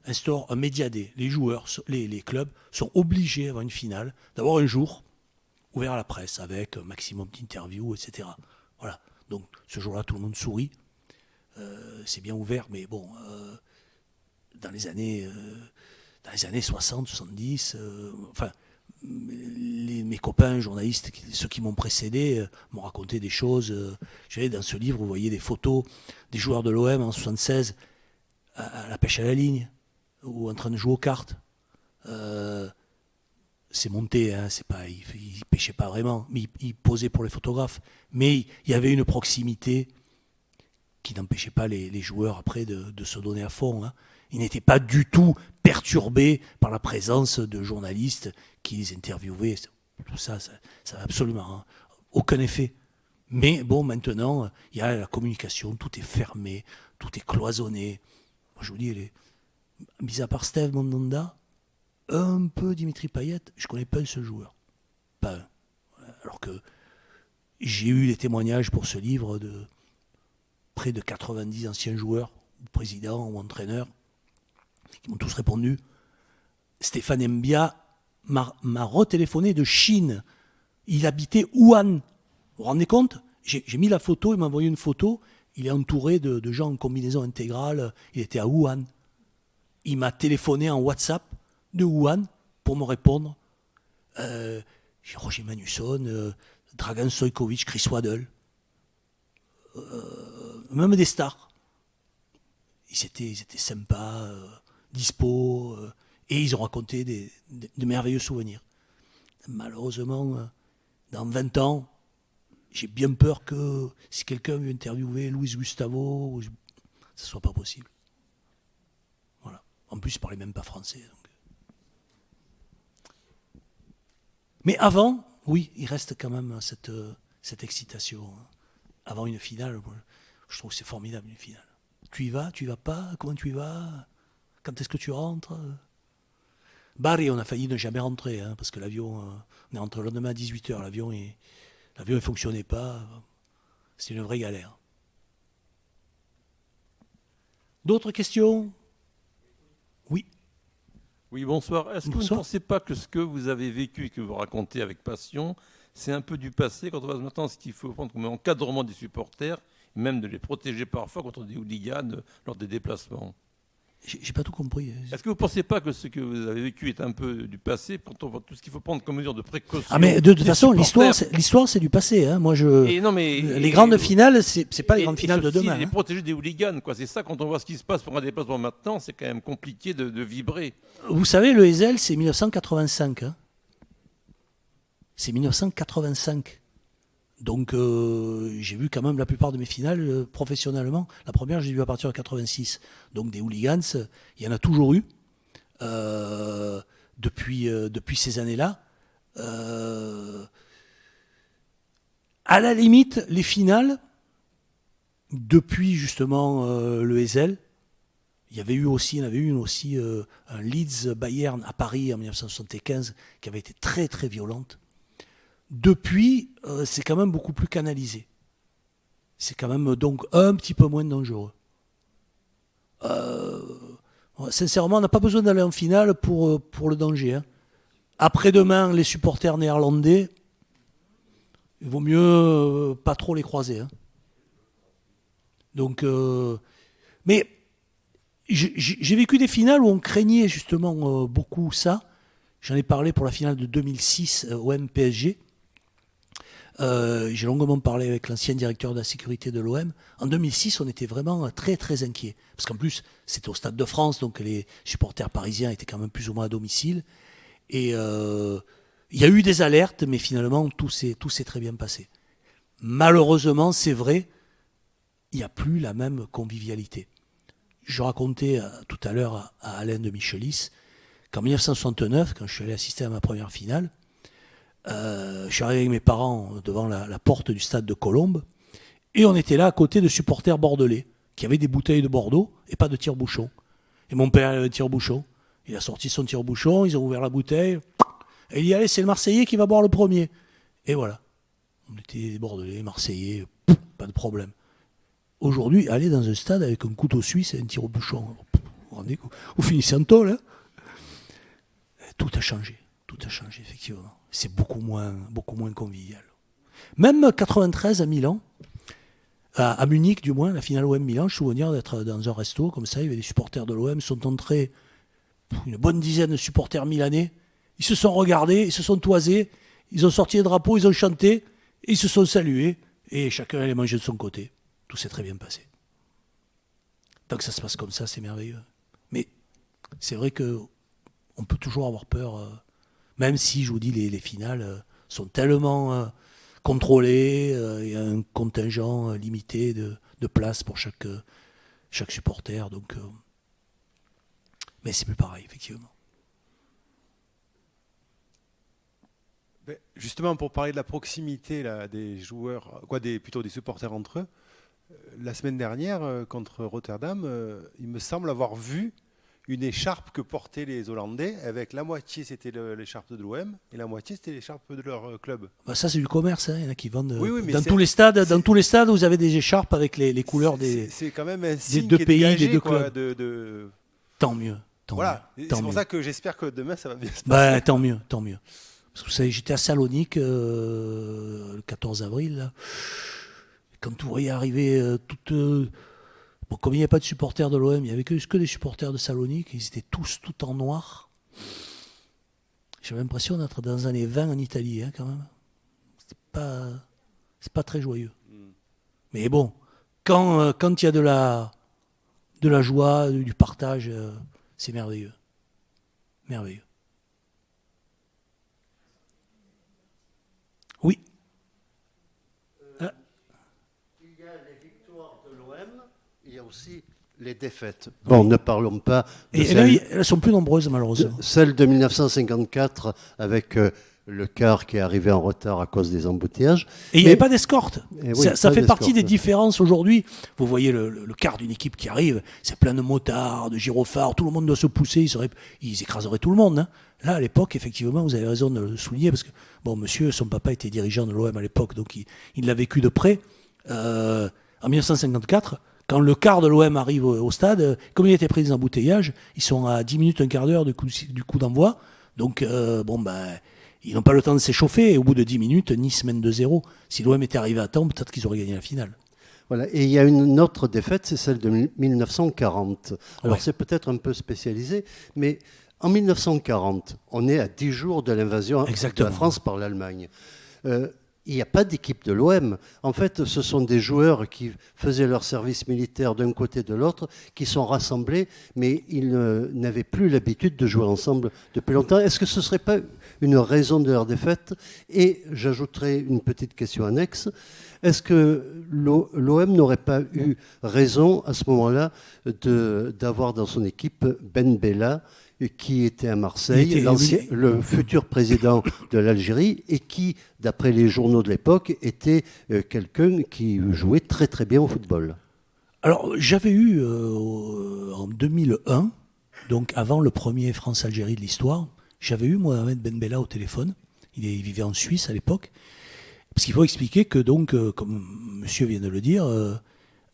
B: instaure un média day. Les joueurs, les clubs sont obligés, avant une finale, d'avoir un jour ouvert à la presse avec un maximum d'interviews, etc. Voilà. Donc ce jour-là, tout le monde sourit. C'est bien ouvert, mais bon, dans les années 60, 70, mes copains journalistes, ceux qui m'ont précédé, m'ont raconté des choses. Dans ce livre, vous voyez des photos des joueurs de l'OM en 76 à la pêche à la ligne ou en train de jouer aux cartes. C'est monté, hein, ils pêchaient pas vraiment, mais ils posaient pour les photographes. Mais il y avait une proximité qui n'empêchait pas les joueurs après de se donner à fond. Hein. Ils n'étaient pas du tout perturbés par la présence de journalistes qui les interviewaient. Tout ça n'a absolument aucun effet. Mais bon, maintenant, il y a la communication, tout est fermé, tout est cloisonné. Moi, je vous dis, mis à part Steve Mandanda, un peu Dimitri Payet, je ne connais pas un seul joueur. Pas un. Alors que j'ai eu les témoignages pour ce livre de près de 90 anciens joueurs, présidents ou entraîneurs, qui m'ont tous répondu. Stéphane Mbia m'a retéléphoné de Chine. Il habitait Wuhan. Vous vous rendez compte ? J'ai mis la photo, il m'a envoyé une photo. Il est entouré de gens en combinaison intégrale. Il était à Wuhan. Il m'a téléphoné en WhatsApp de Wuhan pour me répondre. J'ai Roger Manusson, Dragan Stojkovic, Chris Waddle. Même des stars. Ils étaient sympas, dispo, et ils ont raconté de merveilleux souvenirs. Malheureusement, dans 20 ans, j'ai bien peur que si quelqu'un veut interviewer Luis Gustavo, ce ne soit pas possible. Voilà. En plus, il ne parlait même pas français. Donc. Mais avant, oui, il reste quand même cette excitation. Avant une finale, je trouve que c'est formidable une finale. Tu y vas pas, comment tu y vas? Quand est-ce que tu rentres? Bari, on a failli ne jamais rentrer, hein, parce que l'avion, on est rentré le lendemain à 18h, l'avion ne fonctionnait pas, c'est une vraie galère. D'autres questions? Oui.
E: Oui, bonsoir. Est-ce que vous ne pensez pas que ce que vous avez vécu et que vous racontez avec passion, c'est un peu du passé quand on va maintenant ce qu'il faut prendre comme encadrement des supporters même de les protéger parfois contre des hooligans lors des déplacements.
B: J'ai pas tout compris.
E: Est-ce que vous ne pensez pas que ce que vous avez vécu est un peu du passé quand on voit tout ce qu'il faut prendre comme mesure de précaution?
B: Ah mais de toute
E: des
B: façon,
E: supporters
B: l'histoire c'est du passé. Hein. Moi, les grandes finales, c'est pas les grandes finales de demain.
E: Les
B: Hein.
E: protéger des hooligans, quoi. C'est ça, quand on voit ce qui se passe pour un déplacement maintenant, c'est quand même compliqué de vibrer.
B: Vous savez, le Heysel, c'est 1985. Hein. C'est 1985. Donc, j'ai vu quand même la plupart de mes finales professionnellement. La première, j'ai vu à partir de 86. Donc, des hooligans, il y en a toujours eu depuis ces années-là. À la limite, les finales, depuis justement le Heysel, il y en avait eu une aussi, un Leeds-Bayern à Paris en 1975, qui avait été très très violente. Depuis, c'est quand même beaucoup plus canalisé. C'est quand même donc un petit peu moins dangereux. Sincèrement, on n'a pas besoin d'aller en finale pour le danger. Hein. Après-demain, les supporters néerlandais, il vaut mieux pas trop les croiser. Hein. Donc, mais j'ai vécu des finales où on craignait justement beaucoup ça. J'en ai parlé pour la finale de 2006 OM-PSG. J'ai longuement parlé avec l'ancien directeur de la sécurité de l'OM. En 2006, on était vraiment très très inquiets. Parce qu'en plus, c'était au Stade de France, donc les supporters parisiens étaient quand même plus ou moins à domicile. Et il y a eu des alertes, mais finalement, tout s'est très bien passé. Malheureusement, c'est vrai, il n'y a plus la même convivialité. Je racontais tout à l'heure à Alain de Michelis qu'en 1969, quand je suis allé assister à ma première finale, je suis arrivé avec mes parents devant la porte du stade de Colombes et on était là à côté de supporters bordelais qui avaient des bouteilles de Bordeaux et pas de tire-bouchon. Et mon père avait un tire-bouchon. Il a sorti son tire-bouchon, ils ont ouvert la bouteille et il dit allez, c'est le Marseillais qui va boire le premier. Et voilà. On était Bordelais, Marseillais, pas de problème. Aujourd'hui, aller dans un stade avec un couteau suisse et un tire-bouchon, vous finissez en tôle. Hein. Tout a changé, effectivement. C'est beaucoup moins convivial. Même 93 à Milan, à Munich du moins, la finale OM-Milan, je me souviens d'être dans un resto, comme ça, il y avait des supporters de l'OM, sont entrés, une bonne dizaine de supporters milanais, ils se sont regardés, ils se sont toisés, ils ont sorti les drapeaux, ils ont chanté, et ils se sont salués, et chacun allait manger de son côté. Tout s'est très bien passé. Tant que ça se passe comme ça, c'est merveilleux. Mais c'est vrai qu'on peut toujours avoir peur, même si, je vous dis, les finales sont tellement contrôlées, il y a un contingent limité de places pour chaque supporter. Donc, mais c'est plus pareil, effectivement.
F: Justement, pour parler de la proximité là, des joueurs, plutôt des supporters entre eux, la semaine dernière, contre Rotterdam, il me semble avoir vu une écharpe que portaient les Hollandais, avec la moitié c'était l'écharpe de l'OM et la moitié c'était l'écharpe de leur club.
B: Bah ça c'est du commerce, hein. Il y en a qui vendent
F: oui,
B: dans tous les stades. Dans tous les stades, vous avez des écharpes avec les couleurs des
F: quand même un signe
B: deux
F: qui est
B: pays,
F: dégagé,
B: des deux
F: quoi,
B: clubs. Tant mieux.
F: Voilà,
B: mieux,
F: c'est pour ça que j'espère que demain ça va bien se passer.
B: Bah, tant mieux. Parce que vous savez, j'étais à Salonique le 14 avril. Là. Quand vous voyez arriver bon, comme il n'y avait pas de supporters de l'OM, il n'y avait que des supporters de Salonique, ils étaient tous tout en noir. J'avais l'impression d'être dans les années 20 en Italie, hein, quand même. C'est pas très joyeux. Mais bon, quand il y a de la joie, du partage, c'est merveilleux. Merveilleux. Oui.
G: Il y a les victoires de l'OM, il y a aussi les défaites. Bon, ne parlons pas de
B: elles sont plus nombreuses, malheureusement.
G: Celle de 1954, avec le car qui est arrivé en retard à cause des embouteillages.
B: Et il n'y avait pas d'escorte.
G: Oui,
B: Ça fait partie des différences aujourd'hui. Vous voyez le quart d'une équipe qui arrive, c'est plein de motards, de gyrophares, tout le monde doit se pousser, ils écraseraient tout le monde. Hein. Là, à l'époque, effectivement, vous avez raison de le souligner, parce que, bon, monsieur, son papa était dirigeant de l'OM à l'époque, donc il l'a vécu de près. En 1954, quand le quart de l'OM arrive au stade, comme il était pris des embouteillages, ils sont à 10 minutes, un quart d'heure du coup d'envoi. Donc, ils n'ont pas le temps de s'échauffer. Et au bout de 10 minutes, Nice mène 2-0. Si l'OM était arrivé à temps, peut-être qu'ils auraient gagné la finale.
G: Voilà. Et il y a une autre défaite, c'est celle de 1940. Alors
B: Ouais.
G: c'est peut-être un peu spécialisé, mais en 1940, on est à 10 jours de l'invasion de
B: Exactement.
G: la France par l'Allemagne. Il n'y a pas d'équipe de l'OM. En fait, ce sont des joueurs qui faisaient leur service militaire d'un côté et de l'autre, qui sont rassemblés, mais ils n'avaient plus l'habitude de jouer ensemble depuis longtemps. Est-ce que ce ne serait pas une raison de leur défaite? Et j'ajouterai une petite question annexe. Est-ce que l'OM n'aurait pas eu raison à ce moment-là d'avoir dans son équipe Ben Bella, qui était à Marseille, le futur président de l'Algérie, et qui, d'après les journaux de l'époque, était quelqu'un qui jouait très très bien au football?
B: Alors, j'avais eu en 2001, donc avant le premier France-Algérie de l'histoire, j'avais eu Mohamed Ben Bella au téléphone. Il vivait en Suisse à l'époque. Parce qu'il faut expliquer que, donc, comme monsieur vient de le dire,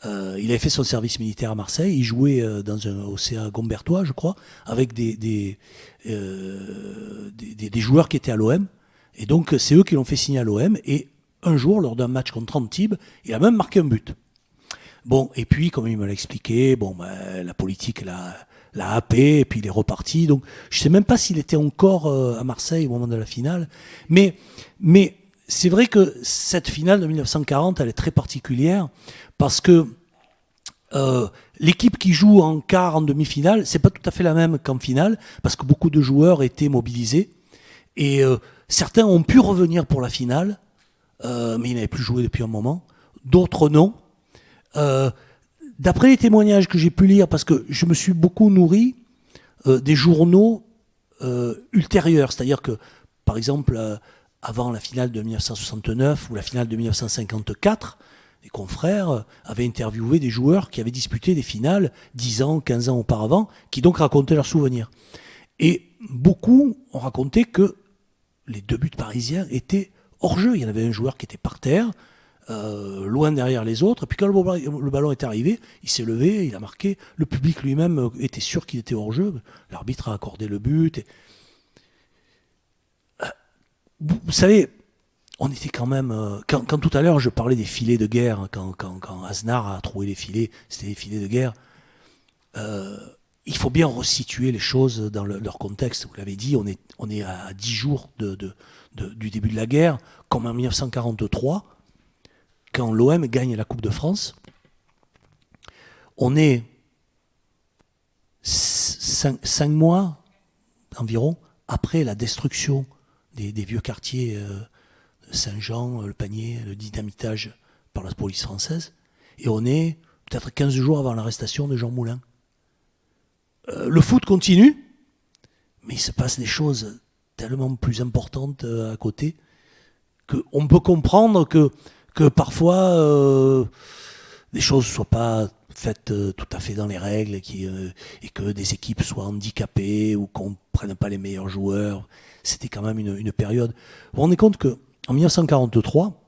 B: il avait fait son service militaire à Marseille. Il jouait dans un OCA Gombertois, je crois, avec des joueurs qui étaient à l'OM. Et donc, c'est eux qui l'ont fait signer à l'OM. Et un jour, lors d'un match contre Antibes, il a même marqué un but. Bon, et puis, comme il me l'a expliqué, la politique l'a happé, et puis il est reparti. Donc, je ne sais même pas s'il était encore à Marseille au moment de la finale. Mais c'est vrai que cette finale de 1940, elle est très particulière, parce que l'équipe qui joue en quart, en demi-finale, c'est pas tout à fait la même qu'en finale, parce que beaucoup de joueurs étaient mobilisés. Et certains ont pu revenir pour la finale, mais ils n'avaient plus joué depuis un moment. D'autres non. D'après les témoignages que j'ai pu lire, parce que je me suis beaucoup nourri des journaux ultérieurs, c'est-à-dire que, par exemple, avant la finale de 1969 ou la finale de 1954, les confrères avaient interviewé des joueurs qui avaient disputé des finales 10 ans, 15 ans auparavant, qui donc racontaient leurs souvenirs. Et beaucoup ont raconté que les 2 buts parisiens étaient hors jeu. Il y en avait un joueur qui était par terre, loin derrière les autres. Et puis quand le ballon est arrivé, il s'est levé, il a marqué. Le public lui-même était sûr qu'il était hors jeu. L'arbitre a accordé le but. Et... Vous savez, on était quand même... Quand tout à l'heure je parlais des filets de guerre, quand Aznar a trouvé les filets, c'était des filets de guerre, il faut bien resituer les choses dans leur contexte. Vous l'avez dit, on est à 10 jours du début de la guerre, comme en 1943, quand l'OM gagne la Coupe de France. On est 5 mois environ après la destruction des vieux quartiers Saint-Jean, le Panier, le dynamitage par la police française. Et on est peut-être 15 jours avant l'arrestation de Jean Moulin. Le foot continue, mais il se passe des choses tellement plus importantes à côté qu'on peut comprendre que parfois des choses ne soient pas faites tout à fait dans les règles et que des équipes soient handicapées ou qu'on ne prenne pas les meilleurs joueurs. C'était quand même une période. Vous vous rendez compte qu'en 1943,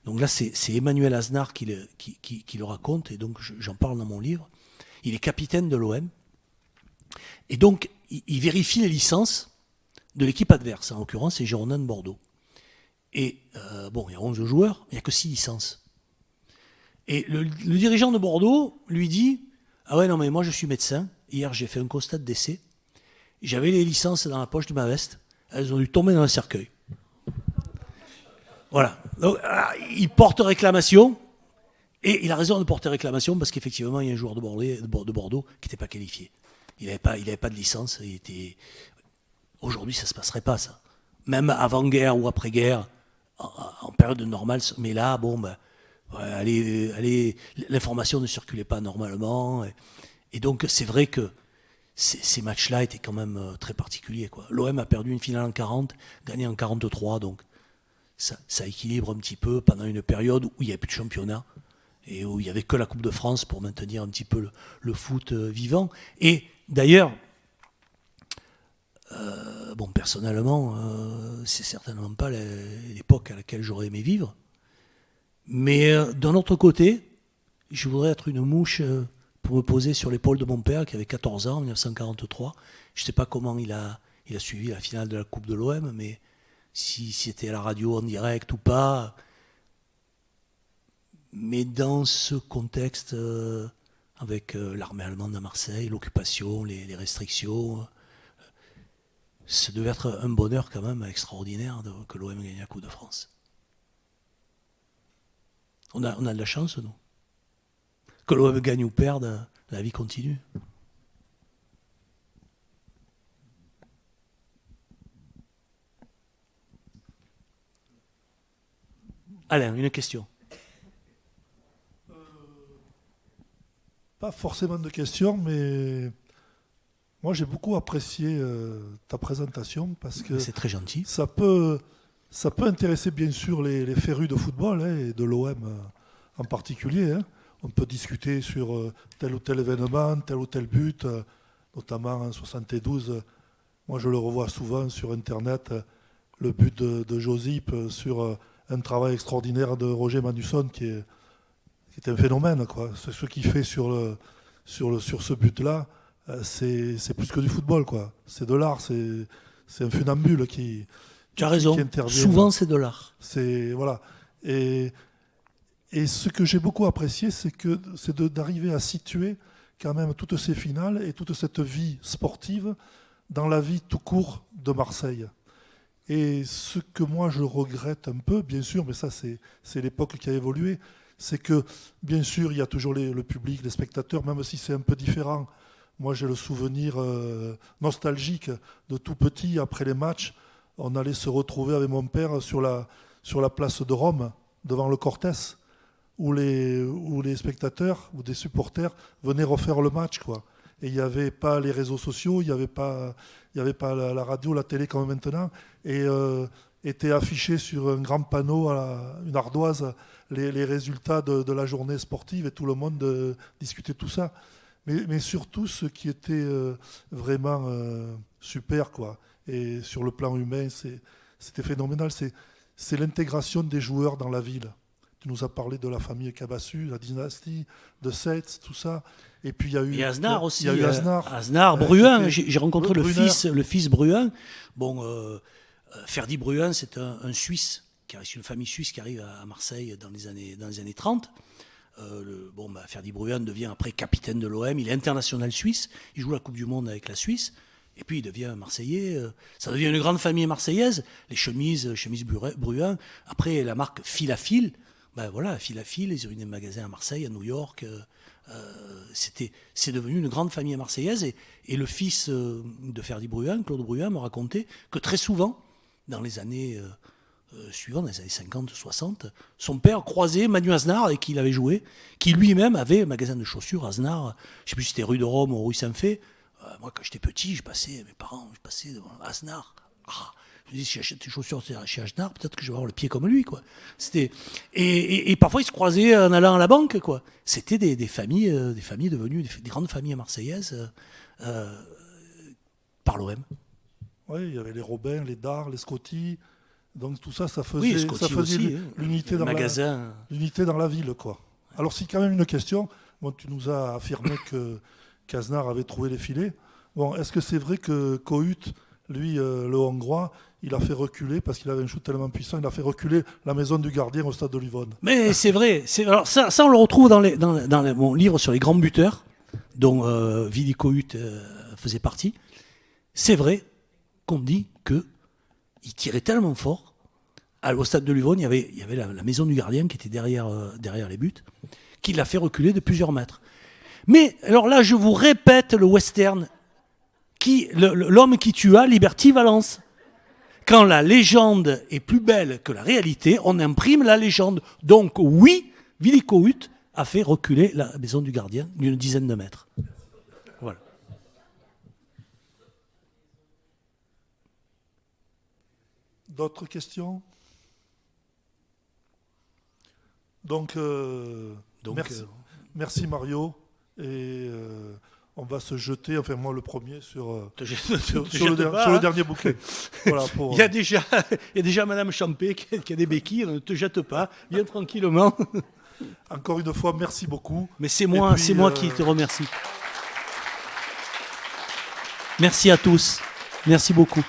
B: donc là c'est Emmanuel Aznar qui le raconte, et donc j'en parle dans mon livre, il est capitaine de l'OM, et donc il vérifie les licences de l'équipe adverse, en l'occurrence c'est Girondins de Bordeaux. Et il y a 11 joueurs, il n'y a que 6 licences. Et le dirigeant de Bordeaux lui dit « Ah ouais, non mais moi je suis médecin, hier j'ai fait un constat de décès, j'avais les licences dans la poche de ma veste, elles ont dû tomber dans un cercueil. » Voilà. Donc, il porte réclamation, et il a raison de porter réclamation parce qu'effectivement il y a un joueur de Bordeaux qui n'était pas qualifié. Il n'avait pas de licence. Aujourd'hui ça ne se passerait pas, ça. Même avant-guerre ou après-guerre, en période normale, mais là, l'information ne circulait pas normalement. Et donc, c'est vrai que ces matchs-là étaient quand même très particuliers, quoi. L'OM a perdu une finale en 40, gagné en 43, donc ça équilibre un petit peu pendant une période où il n'y avait plus de championnat et où il n'y avait que la Coupe de France pour maintenir un petit peu le foot vivant. Et d'ailleurs, personnellement, c'est certainement pas l'époque à laquelle j'aurais aimé vivre. Mais d'un autre côté, je voudrais être une mouche pour me poser sur l'épaule de mon père qui avait 14 ans en 1943. Je ne sais pas comment il a suivi la finale de la Coupe de l'OM, mais si c'était à la radio en direct ou pas. Mais dans ce contexte, avec l'armée allemande à Marseille, l'occupation, les restrictions, ça devait être un bonheur quand même extraordinaire que l'OM gagne la Coupe de France. On a de la chance, nous. Que l'OM gagne ou perde, la vie continue. Alain, une question.
A: Pas forcément de questions, mais moi j'ai beaucoup apprécié ta présentation parce que
B: C'est très gentil.
A: ça peut intéresser bien sûr les férus de football et de l'OM en particulier. Hein. On peut discuter sur tel ou tel événement, tel ou tel but, notamment en 72. Moi je le revois souvent sur Internet, le but de Josip sur un travail extraordinaire de Roger Manusson qui est un phénomène, quoi. Ce qu'il fait sur ce but-là, c'est plus que du football, quoi. C'est de l'art, c'est un funambule qui
B: Tu as raison.
A: intervient.
B: Souvent, c'est de l'art.
A: Voilà. Et ce que j'ai beaucoup apprécié, c'est d'arriver à situer quand même toutes ces finales et toute cette vie sportive dans la vie tout court de Marseille. Et ce que moi je regrette un peu, bien sûr, mais ça c'est l'époque qui a évolué, c'est que bien sûr il y a toujours le public, les spectateurs, même si c'est un peu différent. Moi j'ai le souvenir nostalgique de tout petit, après les matchs, on allait se retrouver avec mon père sur la place de Rome, devant le Cortès, où les spectateurs ou des supporters venaient refaire le match, quoi. Et il n'y avait pas les réseaux sociaux, il n'y avait pas la radio, la télé comme maintenant, et étaient affichés sur un grand panneau, une ardoise, les résultats de la journée sportive, et tout le monde discutait tout ça. Mais surtout, ce qui était vraiment super, quoi. Et sur le plan humain, c'était phénoménal. C'est l'intégration des joueurs dans la ville. Tu nous as parlé de la famille Cabassu, la dynastie, de Seitz, tout ça. Et puis il y a eu...
B: Et Aznar aussi.
A: Il y a eu Aznar.
B: Aznar, Bruin.
A: qui était-
B: J'ai rencontré le
A: Brunner.
B: fils Bruin. Bon, Ferdi Bruin, c'est un Suisse, c'est une famille suisse qui arrive à Marseille dans les années 30. Ferdi Bruin devient après capitaine de l'OM. Il est international suisse. Il joue la Coupe du Monde avec la Suisse. Et puis il devient Marseillais. Ça devient une grande famille marseillaise. Les chemises Bruin. Après, la marque Fil à Fil. Fil à Fil, ils ont eu des magasins à Marseille, à New York. C'est devenu une grande famille marseillaise. Et le fils de Ferdi Bruin, Claude Bruin, me racontait que très souvent, dans les années suivantes, dans les années 50, 60, son père croisait Manu Aznar, avec qui il avait joué, qui lui-même avait un magasin de chaussures, Aznar. Je ne sais plus si c'était rue de Rome ou rue Saint-Fé. Moi, quand j'étais petit, mes parents, je passais devant Aznar. Je me dis, si j'achète des chaussures chez Aznar, peut-être que je vais avoir le pied comme lui, quoi. Et parfois, ils se croisaient en allant à la banque, quoi. C'était des familles devenues des grandes familles marseillaises par l'OM.
A: Oui, il y avait les Robin, les Dar, les Scotty. Donc tout ça, ça
B: Oui,
A: faisait,
B: Scotty
A: ça faisait
B: aussi,
A: l'unité,
B: magasin.
A: dans la ville, quoi. Alors, si quand même une question, bon, tu nous as affirmé que Aznar avait trouvé les filets. Bon, est-ce que c'est vrai que Kohut, lui, le Hongrois, il a fait reculer, parce qu'il avait un shoot tellement puissant, il a fait reculer la maison du gardien au stade de Livonne.
B: Mais c'est vrai. Alors ça, on le retrouve dans mon livre sur les grands buteurs, dont Vili Kohut faisait partie. C'est vrai qu'on dit qu'il tirait tellement fort. Au stade de Livonne, il y avait la maison du gardien qui était derrière les buts, qu'il l'a fait reculer de plusieurs mètres. Mais alors là, je vous répète le western, l'homme qui tua Liberty Valence. Quand la légende est plus belle que la réalité, on imprime la légende. Donc oui, Vili Kohut a fait reculer la maison du gardien d'une dizaine de mètres. Voilà.
A: D'autres questions? Donc, merci Mario. Et on va se jeter, enfin moi le premier, sur le dernier bouquet. Voilà,
B: Il y a déjà Madame Champé qui a des béquilles, ne te jette pas, viens tranquillement.
A: Encore une fois, merci beaucoup.
B: Mais c'est moi qui te remercie. Merci à tous. Merci beaucoup.